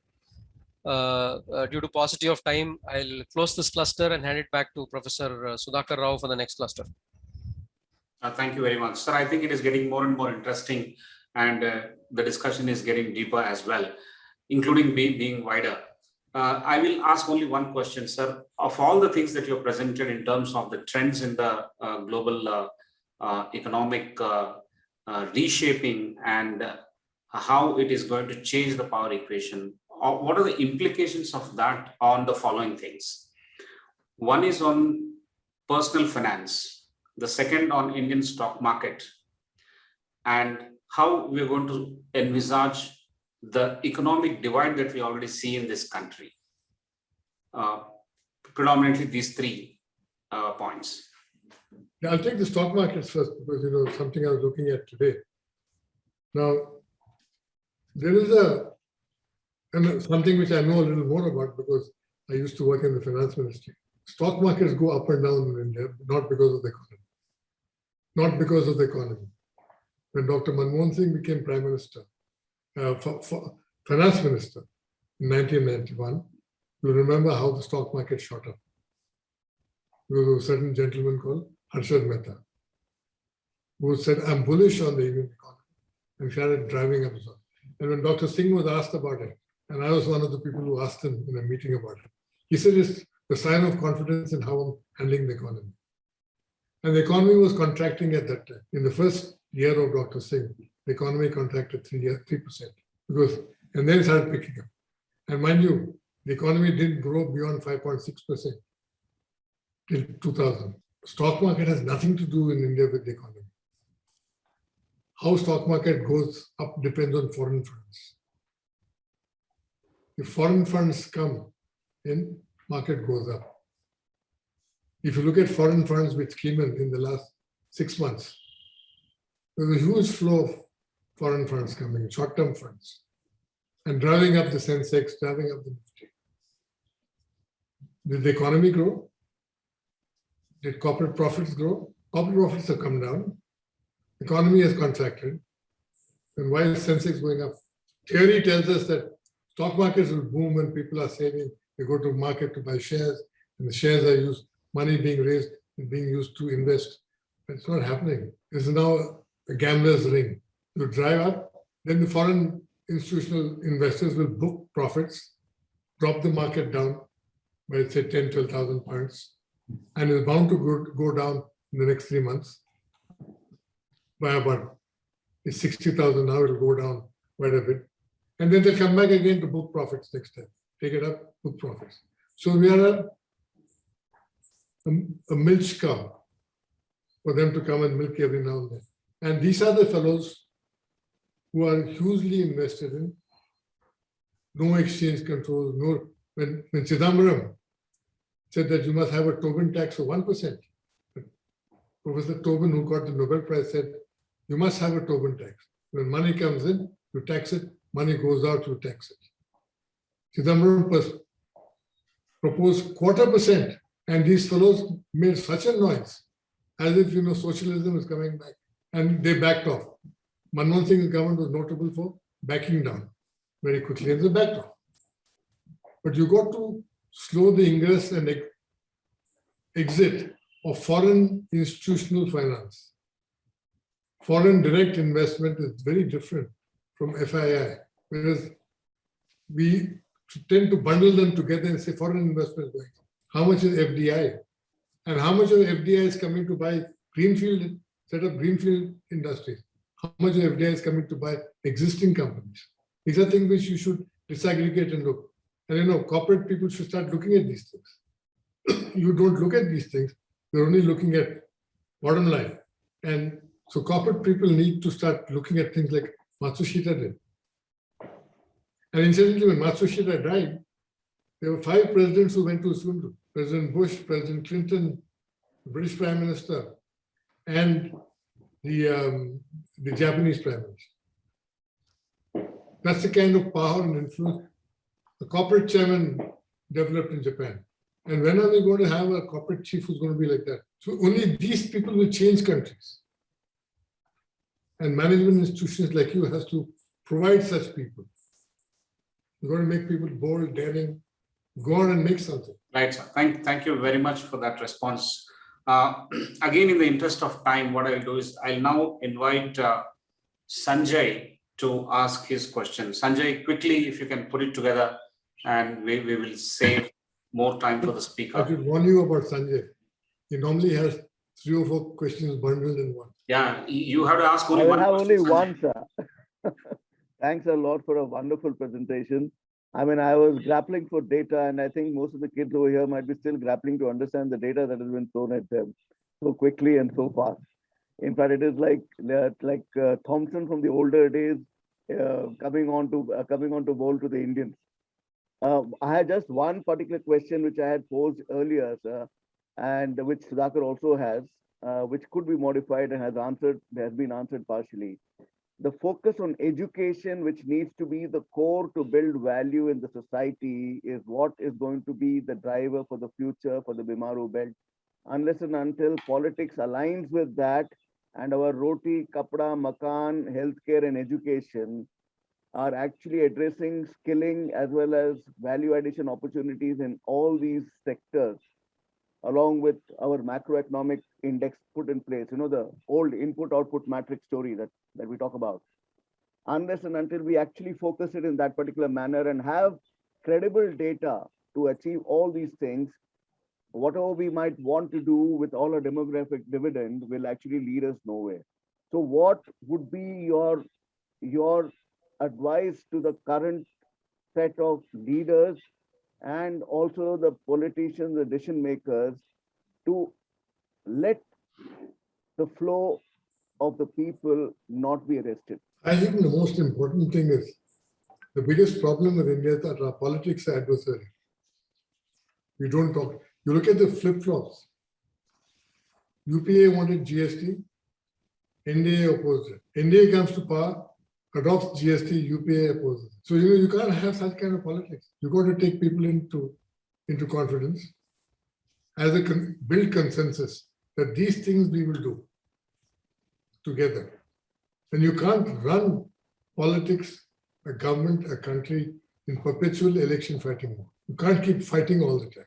C: Due to paucity of time, I'll close this cluster and hand it back to Professor Sudhakar Rao for the next cluster.
A: Thank you very much, sir. I think it is getting more and more interesting, and the discussion is getting deeper as well, including being wider. I will ask only one question, sir. Of all the things that you presented in terms of the trends in the global economic reshaping and how it is going to change the power equation, what are the implications of that on the following things? One is on personal finance, the second on Indian stock market, and how we're going to envisage the economic divide that we already see in this country. Predominantly these three points.
B: Yeah, I'll take the stock markets first because something I was looking at today. Now, there is something which I know a little more about because I used to work in the finance ministry. Stock markets go up and down in India, not because of the economy. Not because of the economy. When Dr. Manmohan Singh became Prime Minister, Finance Minister in 1991, you remember how the stock market shot up. There was a certain gentleman called Harshad Mehta, who said, I'm bullish on the Indian economy, and started driving up. And when Dr. Singh was asked about it, and I was one of the people who asked him in a meeting about it, he said it's the sign of confidence in how I'm handling the economy. And the economy was contracting at that time. In the first year of Dr. Singh, the economy contracted 3%. And then it started picking up. And mind you, the economy didn't grow beyond 5.6% till 2000. Stock market has nothing to do in India with the economy. How stock market goes up depends on foreign funds. If foreign funds come in, market goes up. If you look at foreign funds which came in the last 6 months, there's a huge flow of foreign funds coming in, short-term funds, and driving up the Sensex, driving up the Nifty. Did the economy grow? Did corporate profits grow? Corporate profits have come down. Economy has contracted. And why is Sensex going up? Theory tells us that stock markets will boom when people are saving. They go to market to buy shares, and the shares are used, money being raised and being used to invest. That's not happening. It's now a gambler's ring. You drive up, then the foreign institutional investors will book profits, drop the market down by say 10, 12,000 points, and is bound to go down in the next 3 months by about 60,000. Now it'll go down quite a bit. And then they'll come back again to book profits next time. Take it up, book profits. So we are a milch cow for them to come and milk every now and then. And these are the fellows who are hugely invested in no exchange controls, no. When Chidambaram said that you must have a Tobin tax of 1%, Professor Tobin, who got the Nobel Prize, said you must have a Tobin tax. When money comes in, you tax it. Money goes out, you tax it. Chidambaram proposed 0.25%, and these fellows made such a noise, as if socialism is coming back, and they backed off. Manmohan Singh's government was notable for backing down very quickly, and they backed off. But you got to slow the ingress and exit of foreign institutional finance. Foreign direct investment is very different from FII, whereas we tend to bundle them together and say foreign investment going. How much is FDI? And how much of FDI is coming to buy set up greenfield industries? How much of FDI is coming to buy existing companies? These are things which you should disaggregate and look. And corporate people should start looking at these things. You don't look at these things. You're only looking at bottom line. And so corporate people need to start looking at things like Matsushita did. And incidentally, when Matsushita died, there were 5 presidents who went to his funeral. President Bush, President Clinton, the British Prime Minister, and the Japanese Prime Minister. That's the kind of power and influence the corporate chairman developed in Japan. And when are we going to have a corporate chief who's going to be like that? So only these people will change countries. And management institutions like you has to provide such people. You've got to make people bold, daring, go on and make something.
A: Right, sir. Thank you very much for that response. Again, in the interest of time, what I'll do is I'll now invite Sanjay to ask his question. Sanjay, quickly, if you can put it together, and we will save more time for the speaker.
B: I should warn you about Sanjay. He normally has 3 or 4 questions bundled in one.
A: Yeah, you have to ask only one.
D: I have only
A: question,
D: one, sir. Thanks a lot for a wonderful presentation. I mean, I was grappling for data, and I think most of the kids over here might be still grappling to understand the data that has been thrown at them so quickly and so fast. In fact, it is like Thompson from the older days coming on to bowl to the Indians. I had just one particular question which I had posed earlier, sir, and which Sudhakar also has, which could be modified and has been answered partially. The focus on education, which needs to be the core to build value in the society, is what is going to be the driver for the future for the Bimaru belt. Unless and until politics aligns with that, and our roti, kapda, makan, healthcare, and education are actually addressing skilling as well as value addition opportunities in all these sectors, along with our macroeconomic index put in place, the old input-output matrix story that we talk about. Unless and until we actually focus it in that particular manner and have credible data to achieve all these things, whatever we might want to do with all our demographic dividend will actually lead us nowhere. So what would be your advice to the current set of leaders and also the politicians, the decision makers, to let the flow of the people not be arrested?
B: I think the most important thing is the biggest problem with India is that our politics are adversarial. We don't talk. You look at the flip-flops. UPA wanted GST, NDA opposed it. NDA comes to power, adopts GST, UPA opposes it. So you can't have such kind of politics. You got to take people into confidence. as a build consensus that these things we will do together. And you can't run politics, a government, a country in perpetual election fighting mode. You can't keep fighting all the time.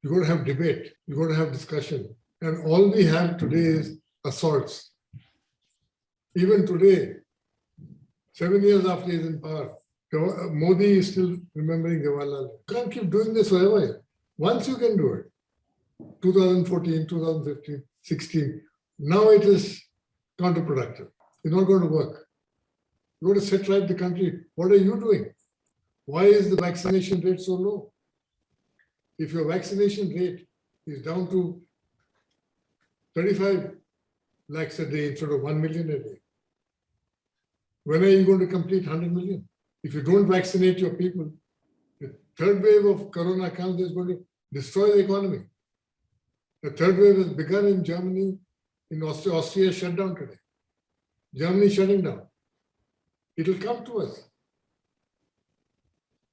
B: You've got to have debate. You've got to have discussion. And all we have today is assaults. Even today, 7 years after he's in power, Modi is still remembering Jawaharlal. You can't keep doing this forever. Once you can do it, 2014, 2015, 16, now it is counterproductive. It's not going to work. You got to set right the country. What are you doing? Why is the vaccination rate so low? If your vaccination rate is down to 35 lakhs a day instead of 1 million a day, when are you going to complete 100 million? If you don't vaccinate your people, the third wave of corona comes is going to destroy the economy. The third wave has begun in Germany, in Austria. Austria shut down today. Germany is shutting down. It will come to us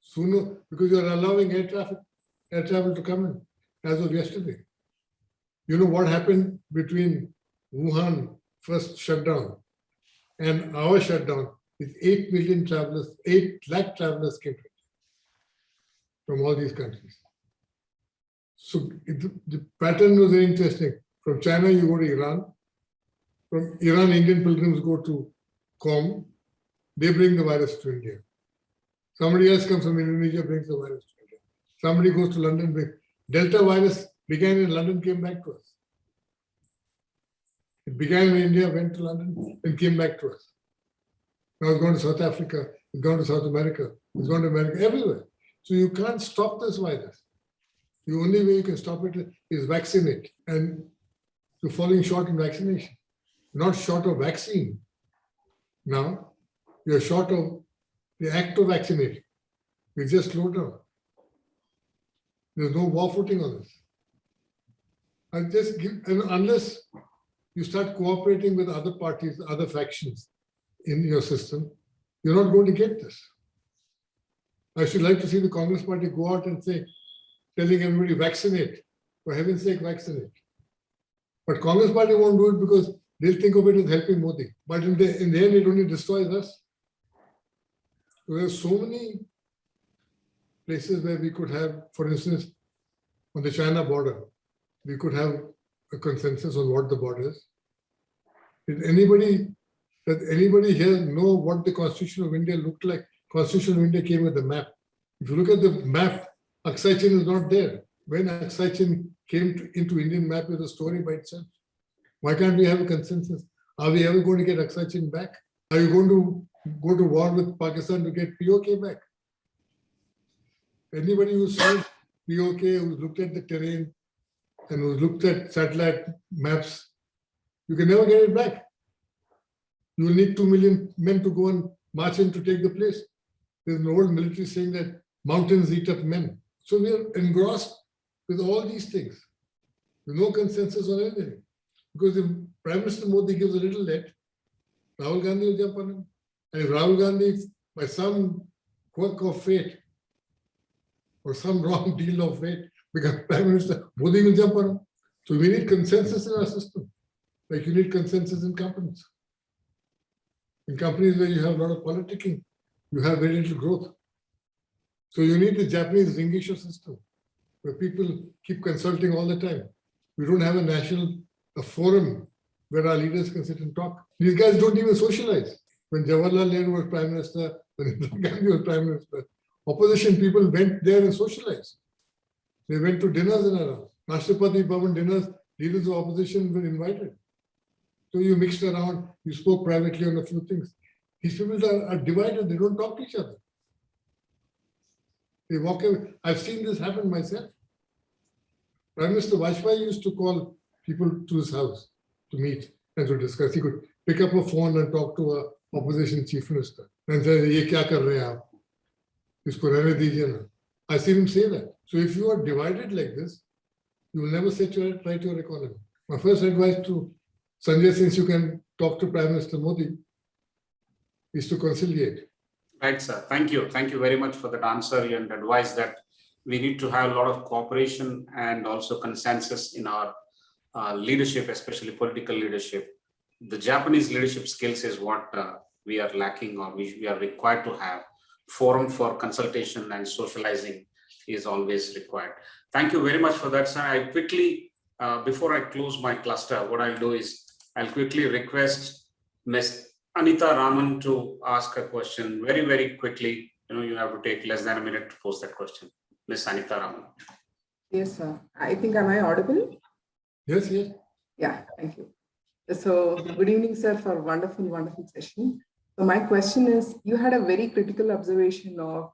B: sooner because you are allowing air travel to come in as of yesterday. You know what happened between Wuhan first shutdown and our shutdown is 8 million travelers, 8 lakh travelers came from all these countries. So the pattern was very interesting. From China, you go to Iran. From Iran, Indian pilgrims go to Qom. They bring the virus to India. Somebody else comes from Indonesia, brings the virus to India. Somebody goes to London. Delta virus began in London, came back to us. It began in India, went to London, and came back to us. Now it's gone to South Africa, it's gone to South America, it's gone to America, everywhere. So you can't stop this virus. The only way you can stop it is vaccinate. And you're falling short in vaccination. Not short of vaccine. Now, you're short of the act of vaccinating. We just slowed down. There's no war footing on this. And unless you start cooperating with other parties, other factions in your system, you're not going to get this. I should like to see the Congress party go out and say, telling everybody vaccinate, for heaven's sake, vaccinate. But Congress party won't do it because they'll think of it as helping Modi. But in the end, it only destroys us. So there's so many places where we could have, for instance, on the China border, we could have a consensus on what the border is. Does anybody here know what the Constitution of India looked like? Constitution of India came with a map. If you look at the map, Aksai Chin is not there. When Aksai Chin came into Indian map, it was a story by itself. Why can't we have a consensus? Are we ever going to get Aksai Chin back? Are you going to go to war with Pakistan to get POK back? Anybody who said POK, who's looked at the terrain and who's looked at satellite maps, you can never get it back. You will need 2 million men to go and march in to take the place. There's an old military saying that mountains eat up men. So we are engrossed with all these things. There's no consensus on anything. Because if Prime Minister Modi gives a little let, Rahul Gandhi will jump on him. And if Rahul Gandhi, by some quirk of fate or some wrong deal of fate, becomes Prime Minister, Modi will jump on him. So we need consensus in our system, like you need consensus in companies. In companies where you have a lot of politicking, you have very little growth. So you need the Japanese Ringisho system, where people keep consulting all the time. We don't have a forum where our leaders can sit and talk. These guys don't even socialize. When Jawaharlal Nehru was Prime Minister, when Indira Gandhi was Prime Minister, opposition people went there and socialized. They went to dinners and around. Rashtrapati Bhavan dinners, leaders of opposition were invited. So you mixed around, you spoke privately on a few things. These people are divided, they don't talk to each other. They walk away. I've seen this happen myself. Prime Minister Vajpayee used to call people to his house to meet and to discuss. He could pick up a phone and talk to an opposition chief minister and say, "Ye kya kar rahe hain aap? Isko rehne dijiye na." I see him say that. So if you are divided like this, you will never set right your economy. My first advice to Sanjay, since you can talk to Prime Minister Modi, is to conciliate.
A: Right, sir. Thank you. Thank you very much for that answer and advice that we need to have a lot of cooperation and also consensus in our leadership, especially political leadership. The Japanese leadership skills is what we are lacking, or we are required to have. Forum for consultation and socializing is always required. Thank you very much for that, sir. I quickly, before I close my cluster, what I'll do is I'll quickly request Ms. Anita Raman to ask a question very, very quickly. You have to take less than a minute to pose that question. Ms. Anita Raman.
E: Yes, sir. I think, am I audible?
B: Yes, yes.
E: Yeah, thank you. So good evening, sir, for a wonderful, wonderful session. So my question is, you had a very critical observation of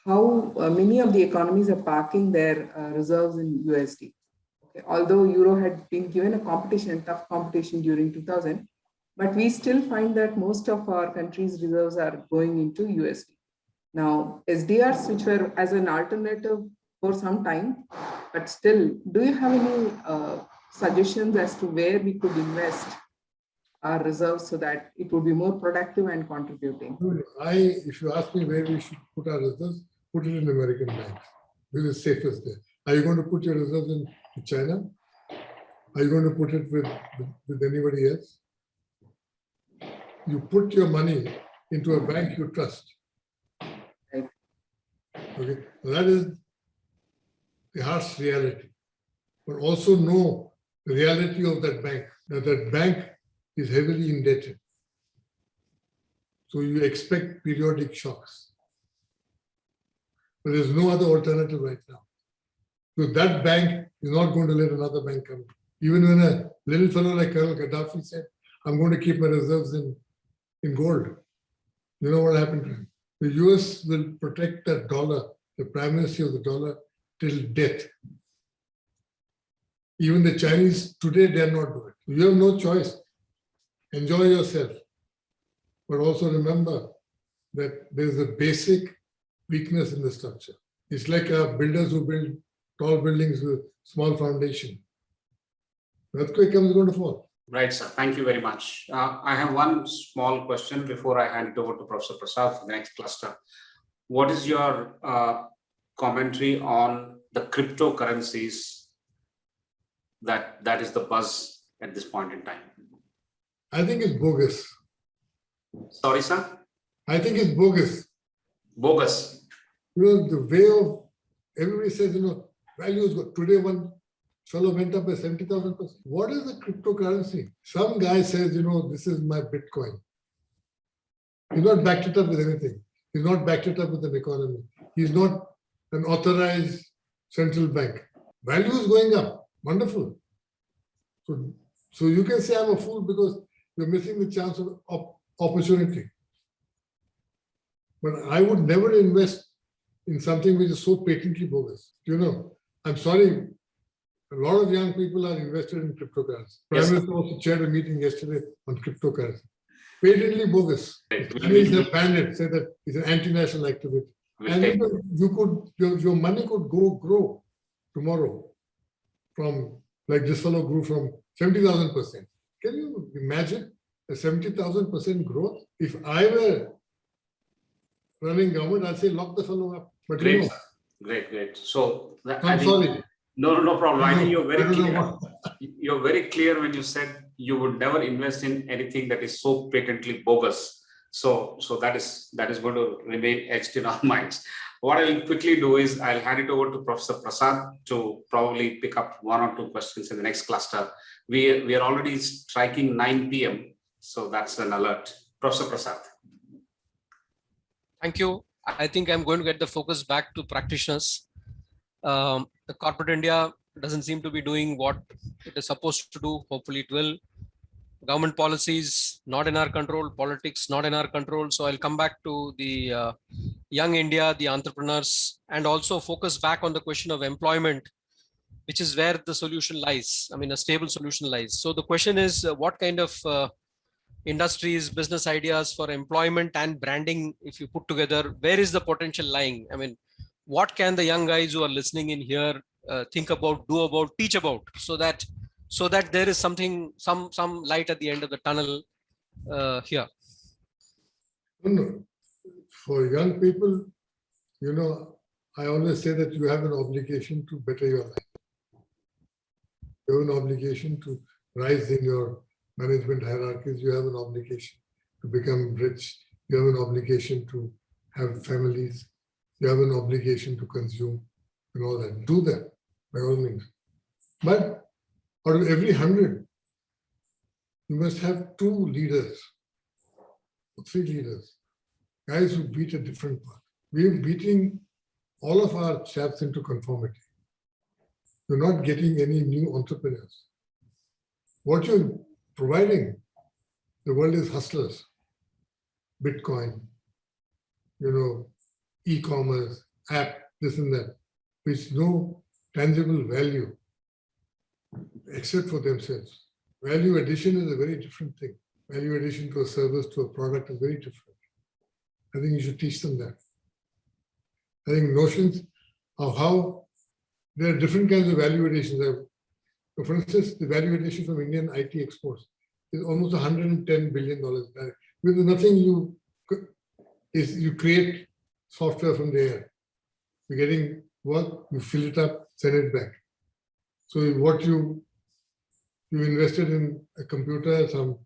E: how many of the economies are parking their reserves in USD. Okay. Although Euro had been given a competition, tough competition during 2000, but we still find that most of our country's reserves are going into USD. Now, SDRs, which were as an alternative for some time, but still, do you have any suggestions as to where we could invest our reserves so that it would be more productive and contributing?
B: If you ask me where we should put our reserves, put it in American banks. This is safest there. Are you going to put your reserves in China? Are you going to put it with anybody else? You put your money into a bank you trust.
E: Right.
B: Okay, that is the harsh reality. But also know the reality of that bank, that bank is heavily indebted. So you expect periodic shocks. But there's no other alternative right now. So that bank is not going to let another bank come. Even when a little fellow like Colonel Gaddafi said, I'm going to keep my reserves in gold. You know what happened to him? The US will protect that dollar, the primacy of the dollar, till death. Even the Chinese today dare not do it. You have no choice. Enjoy yourself. But also remember that there's a basic weakness in the structure. It's like builders who build tall buildings with small foundation. Earthquake comes, going to fall.
A: Right, sir. Thank you very much. I have one small question before I hand it over to Professor Prasad for the next cluster. What is your commentary on the cryptocurrencies that is the buzz at this point in time?
B: I think it's bogus.
A: Sorry, sir?
B: I think it's bogus.
A: Bogus.
B: The way of, everybody says, values go. Today one fellow went up by 70,000%. What is the cryptocurrency? Some guy says, this is my Bitcoin. He's not backed it up with anything. He's not backed it up with an economy. He's not an authorized central bank. Value is going up. Wonderful. So you can say I'm a fool because you're missing the chance of opportunity. But I would never invest in something which is so patently bogus. I'm sorry, a lot of young people are invested in cryptocurrency. Prime Minister also chaired a meeting yesterday on cryptocurrency. Patently bogus. Chinese have banned it, say that it's an anti-national activity. And your money could grow tomorrow from, like this fellow grew from 70,000%. Can you imagine a 70,000% growth? If I were running government, I'd say lock the fellow up. But
A: great, great. So
B: I'm sorry.
A: No problem. I think you're very clear. You're very clear when you said you would never invest in anything that is so patently bogus. So that is going to remain etched in our minds. What I'll quickly do is I'll hand it over to Professor Prasad to probably pick up one or two questions in the next cluster. We are already striking 9 p.m. So that's an alert. Professor Prasad.
C: Thank you. I think I'm going to get the focus back to practitioners. The corporate India doesn't seem to be doing what it is supposed to do. Hopefully it will. Government policies not in our control, politics not in our control. So I'll come back to the young India, the entrepreneurs, and also focus back on the question of employment, which is where the solution lies. I mean, a stable solution lies. So the question is, what kind of industries, business ideas for employment and branding, if you put together, where is the potential lying? I mean, what can the young guys who are listening in here think about, do about, teach about, so that there is something, some light at the end of the tunnel here?
B: No. For young people, I always say that you have an obligation to better your life. You have an obligation to rise in your management hierarchies. You have an obligation to become rich. You have an obligation to have families. You have an obligation to consume and all that. Do that by all means. But out of every 100, you must have 2 leaders, or 3 leaders, guys who beat a different path. We are beating all of our chaps into conformity. You're not getting any new entrepreneurs. What you're providing, the world is hustlers, Bitcoin, e-commerce, app, this and that, which no tangible value except for themselves. Value addition is a very different thing. Value addition to a service, to a product is very different. I think you should teach them that. I think notions of how there are different kinds of value additions. So for instance, the value addition from Indian IT exports is almost $110 billion. With nothing you create software from the air. You're getting work, you fill it up, send it back. So what you invested in a computer, some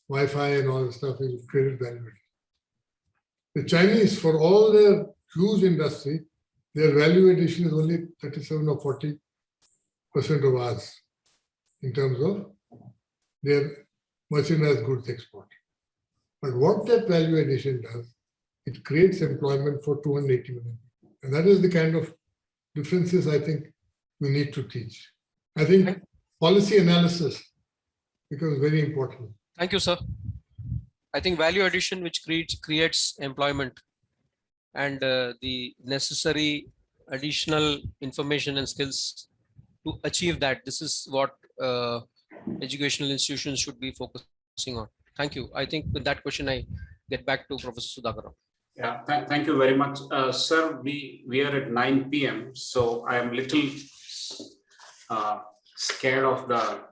B: Wi-Fi and all this stuff, you created value addition. The Chinese, for all their huge industry, their value addition is only 37 or 40% of ours in terms of their merchandise goods export. But what that value addition does, it creates employment for 280 million people. And that is the kind of differences I think we need to teach. I think policy analysis becomes very important.
C: Thank you, sir. I think value addition, which creates employment, and the necessary additional information and skills to achieve that. This is what educational institutions should be focusing on. Thank you. I think with that question, I get back to Professor Sudhakar Rao.
A: Yeah, thank you very much. Sir, we are at 9 p.m. So I am little scared of the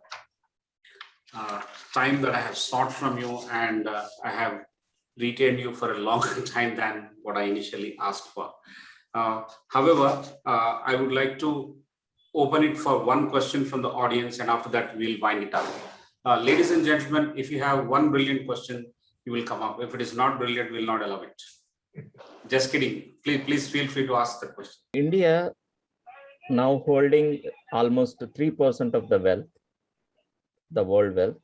A: time that I have sought from you, and I have retained you for a longer time than what I initially asked for. However, I would like to open it for one question from the audience, and after that we'll wind it up. Ladies and gentlemen, if you have one brilliant question, you will come up. If it is not brilliant, we'll not allow it. Just kidding. Please feel free to ask the question.
F: India now holding almost 3% of the wealth, the world wealth,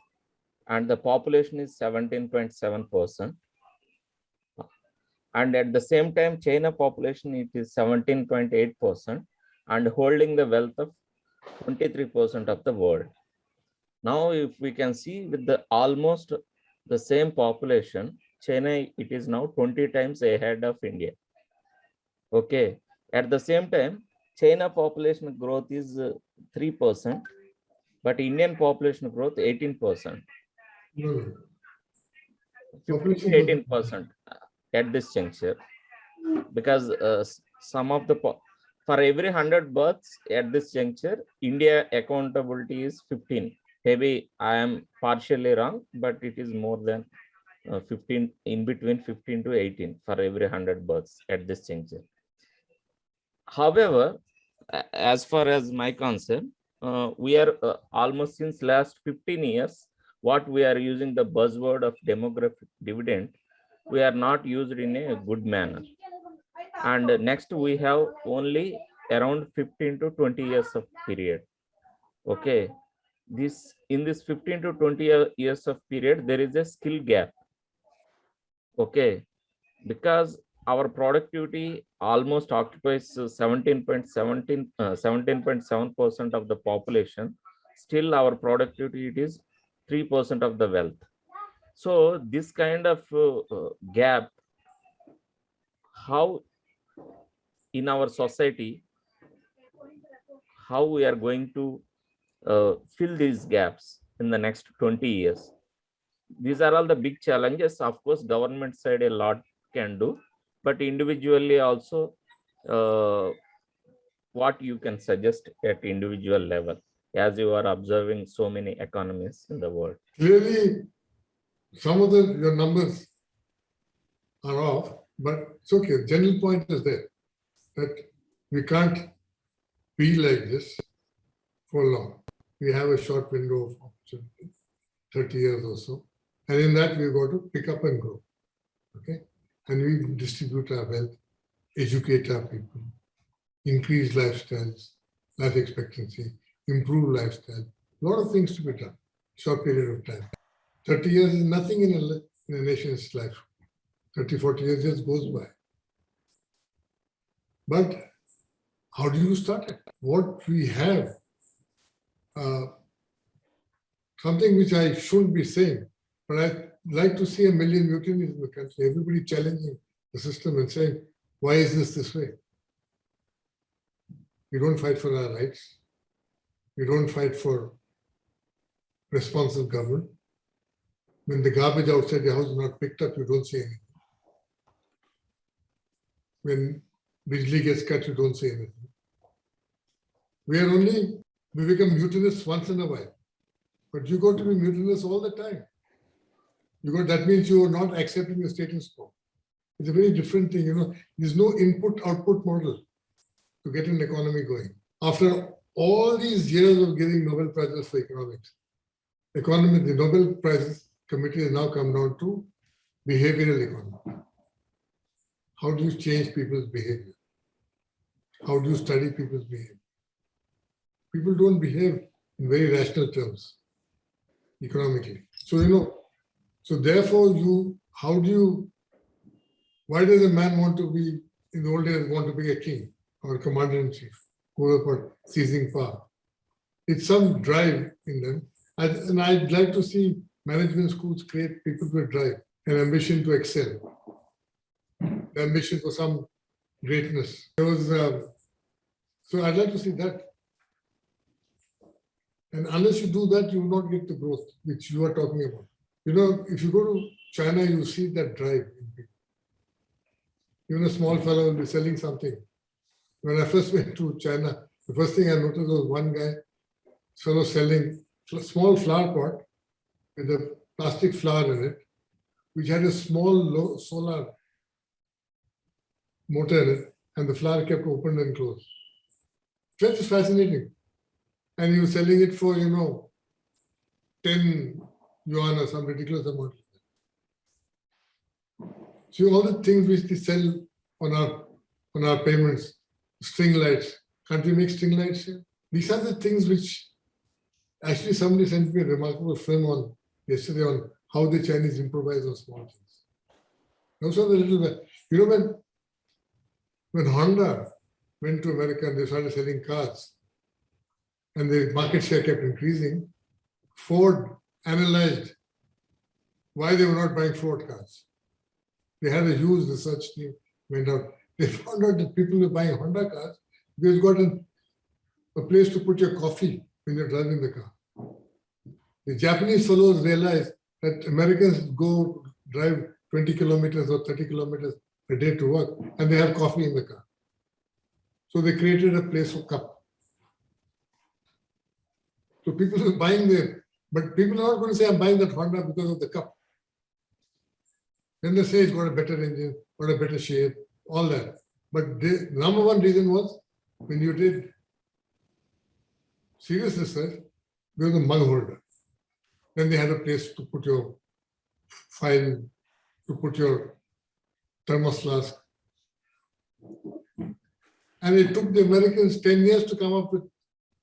F: and the population is 17.7%. And at the same time, China population, it is 17.8% and holding the wealth of 23% of the world. Now, if we can see with the almost the same population, China, it is now 20 times ahead of India. Okay. At the same time, China population growth is 3%, but Indian population growth 18%. 18% at this juncture, because some of the for every 100 births at this juncture, India accountability is 15. Maybe I am partially wrong, but it is more than 15, in between 15 to 18 for every 100 births at this juncture. However, as far as my concern, we are almost since last 15 years, what we are using the buzzword of demographic dividend, we are not used in a good manner. And next we have only around 15 to 20 years of period. Okay. In this 15 to 20 years of period, there is a skill gap. Okay. Because our productivity almost occupies 17.7% of the population. Still our productivity, it is 3% of the wealth. So this kind of gap, how in our society, how we are going to fill these gaps in the next 20 years. These are all the big challenges. Of course, government side a lot can do, but individually also, what you can suggest at individual level, as you are observing so many economies in the world.
B: Clearly, some of your numbers are off, but it's okay. General point is there that We can't be like this for long. We have a short window of opportunity, 30 years or so. And in that, we've got to pick up and grow. Okay? And we distribute our wealth, educate our people, increase lifestyles, life expectancy, improve lifestyle. A lot of things to be done, short period of time. 30 years is nothing in a nation's life. 30, 40 years just goes by. But how do you start it? What we have, something which I shouldn't be saying, but I'd like to see 1 million mutinies in the country, everybody challenging the system and saying, why is this way? We don't fight for our rights. We don't fight for responsive government. When the garbage outside your house is not picked up, you don't say anything. When Bijli gets cut, you don't say anything. We become mutinous once in a while. But you got to be mutinous all the time. That means you are not accepting the status quo. It's a very different thing, There's no input-output model to get an economy going. After all these years of giving Nobel Prizes for economics, the Nobel Prizes committee has now come down to behavioral economy. How do you change people's behavior? How do you study people's behavior? People don't behave in very rational terms economically. So therefore why does a man want to be, in the old days, want to be a king or a commander-in-chief, who about seizing power? It's some drive in them. And I'd like to see management schools create people with drive, an ambition to excel, ambition for some greatness. So I'd like to see that. And unless you do that, you will not get the growth which you are talking about. If you go to China, you see that drive in people. Even a small fellow will be selling something. When I first went to China, the first thing I noticed was one guy, fellow selling a small flower pot with a plastic flower in it, which had a small solar motor in it, and the flower kept open and closed. That is fascinating. And he was selling it for, 10 yuan or some ridiculous amount. See, all the things which they sell on our payments, string lights. Can't we make string lights here? These are the things which actually somebody sent me a remarkable film yesterday on how the Chinese improvise on small things. Those are the little, when Honda went to America and they started selling cars and the market share kept increasing, Ford analyzed why they were not buying Ford cars. They had a huge research team, went out. They found out that people were buying Honda cars because you got a place to put your coffee when you're driving the car. The Japanese fellows realized that Americans go drive 20 kilometers or 30 kilometers a day to work and they have coffee in the car. So they created a place for cup. So people are buying them, but people are not going to say, I'm buying that Honda because of the cup. Then they say it's got a better engine, got a better shape, all that. But the number one reason was when you did serious research, there was a mug holder. Then they had a place to put your file, to put your thermos flask. And it took the Americans 10 years to come up with a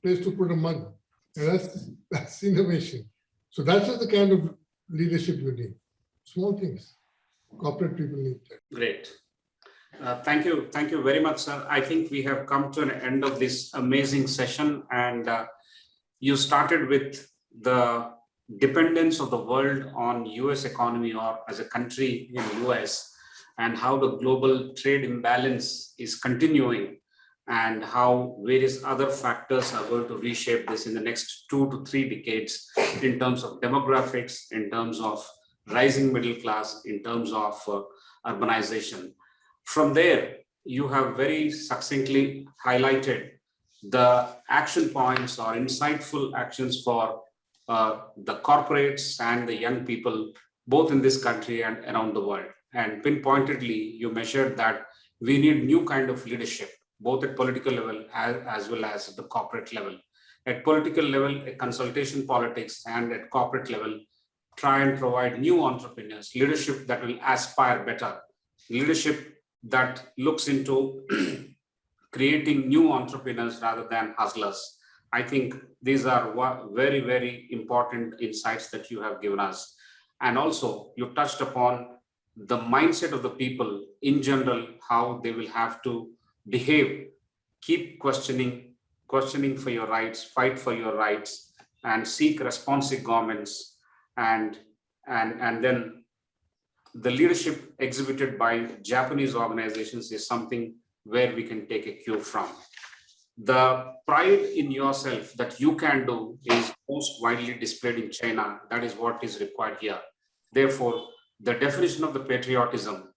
B: place to put a mug. And that's innovation. So that's the kind of leadership you need. Small things. Corporate people need that.
A: Great. Thank you. Thank you very much, sir. I think we have come to an end of this amazing session. And you started with the dependence of the world on US economy or as a country in US and how the global trade imbalance is continuing and how various other factors are going to reshape this in the next 2 to 3 decades in terms of demographics, in terms of rising middle class, in terms of urbanization. From there, you have very succinctly highlighted the action points or insightful actions for the corporates and the young people, both in this country and around the world. And pinpointedly, you measured that we need new kind of leadership both at political level as well as at the corporate level. At political level, a consultation politics, and at corporate level, try and provide new entrepreneurs, leadership that will aspire better, leadership that looks into creating new entrepreneurs rather than hustlers. I think these are very, very important insights that you have given us. And also, you touched upon the mindset of the people in general, how they will have to behave, keep questioning for your rights, fight for your rights, and seek responsive governments. And then the leadership exhibited by Japanese organizations is something where we can take a cue from. The pride in yourself that you can do is most widely displayed in China. That is what is required here. Therefore, the definition of the patriotism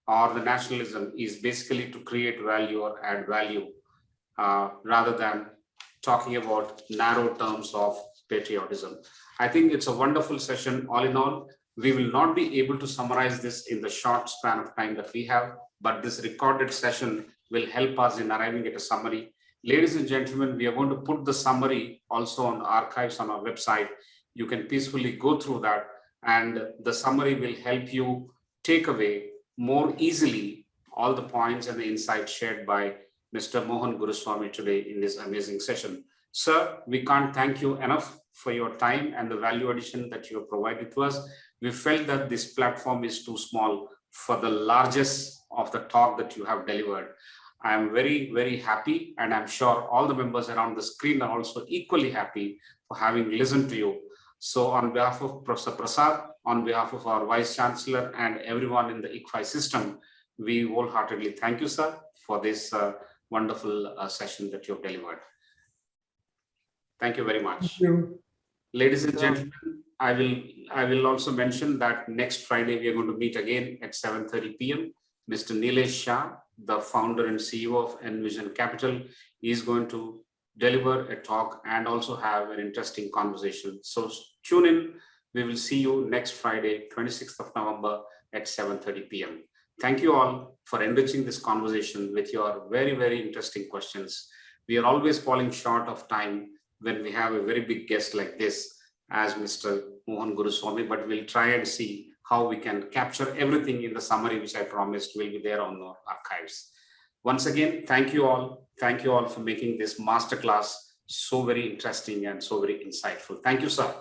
A: or the nationalism is basically to create value or add value, rather than talking about narrow terms of patriotism. I think it's a wonderful session. All in all, we will not be able to summarize this in the short span of time that we have, but this recorded session will help us in arriving at a summary. Ladies and gentlemen, we are going to put the summary also on archives on our website. You can peacefully go through that, and the summary will help you take away more easily all the points and the insights shared by Mr. Mohan Guruswamy today in this amazing session. Sir, we can't thank you enough for your time and the value addition that you have provided to us. We felt that this platform is too small for the largest of the talk that you have delivered. I am very, very happy, and I'm sure all the members around the screen are also equally happy for having listened to you. So on behalf of Professor Prasad, on behalf of our Vice Chancellor and everyone in the ICFAI system, we wholeheartedly thank you, sir, for this wonderful session that you have delivered. Thank you very much.
B: Thank you.
A: Ladies and gentlemen, I will also mention that next Friday we are going to meet again at 7:30 p.m. Mr. Nilesh Shah, the founder and CEO of Envision Capital, is going to deliver a talk and also have an interesting conversation. So tune in. We will see you next Friday, 26th of November at 7:30 p.m. Thank you all for enriching this conversation with your very, very interesting questions. We are always falling short of time when we have a very big guest like this as Mr. Mohan Guruswamy, but we'll try and see how we can capture everything in the summary, which I promised will be there on our archives. Once again, thank you all. Thank you all for making this masterclass so very interesting and so very insightful. Thank you, sir.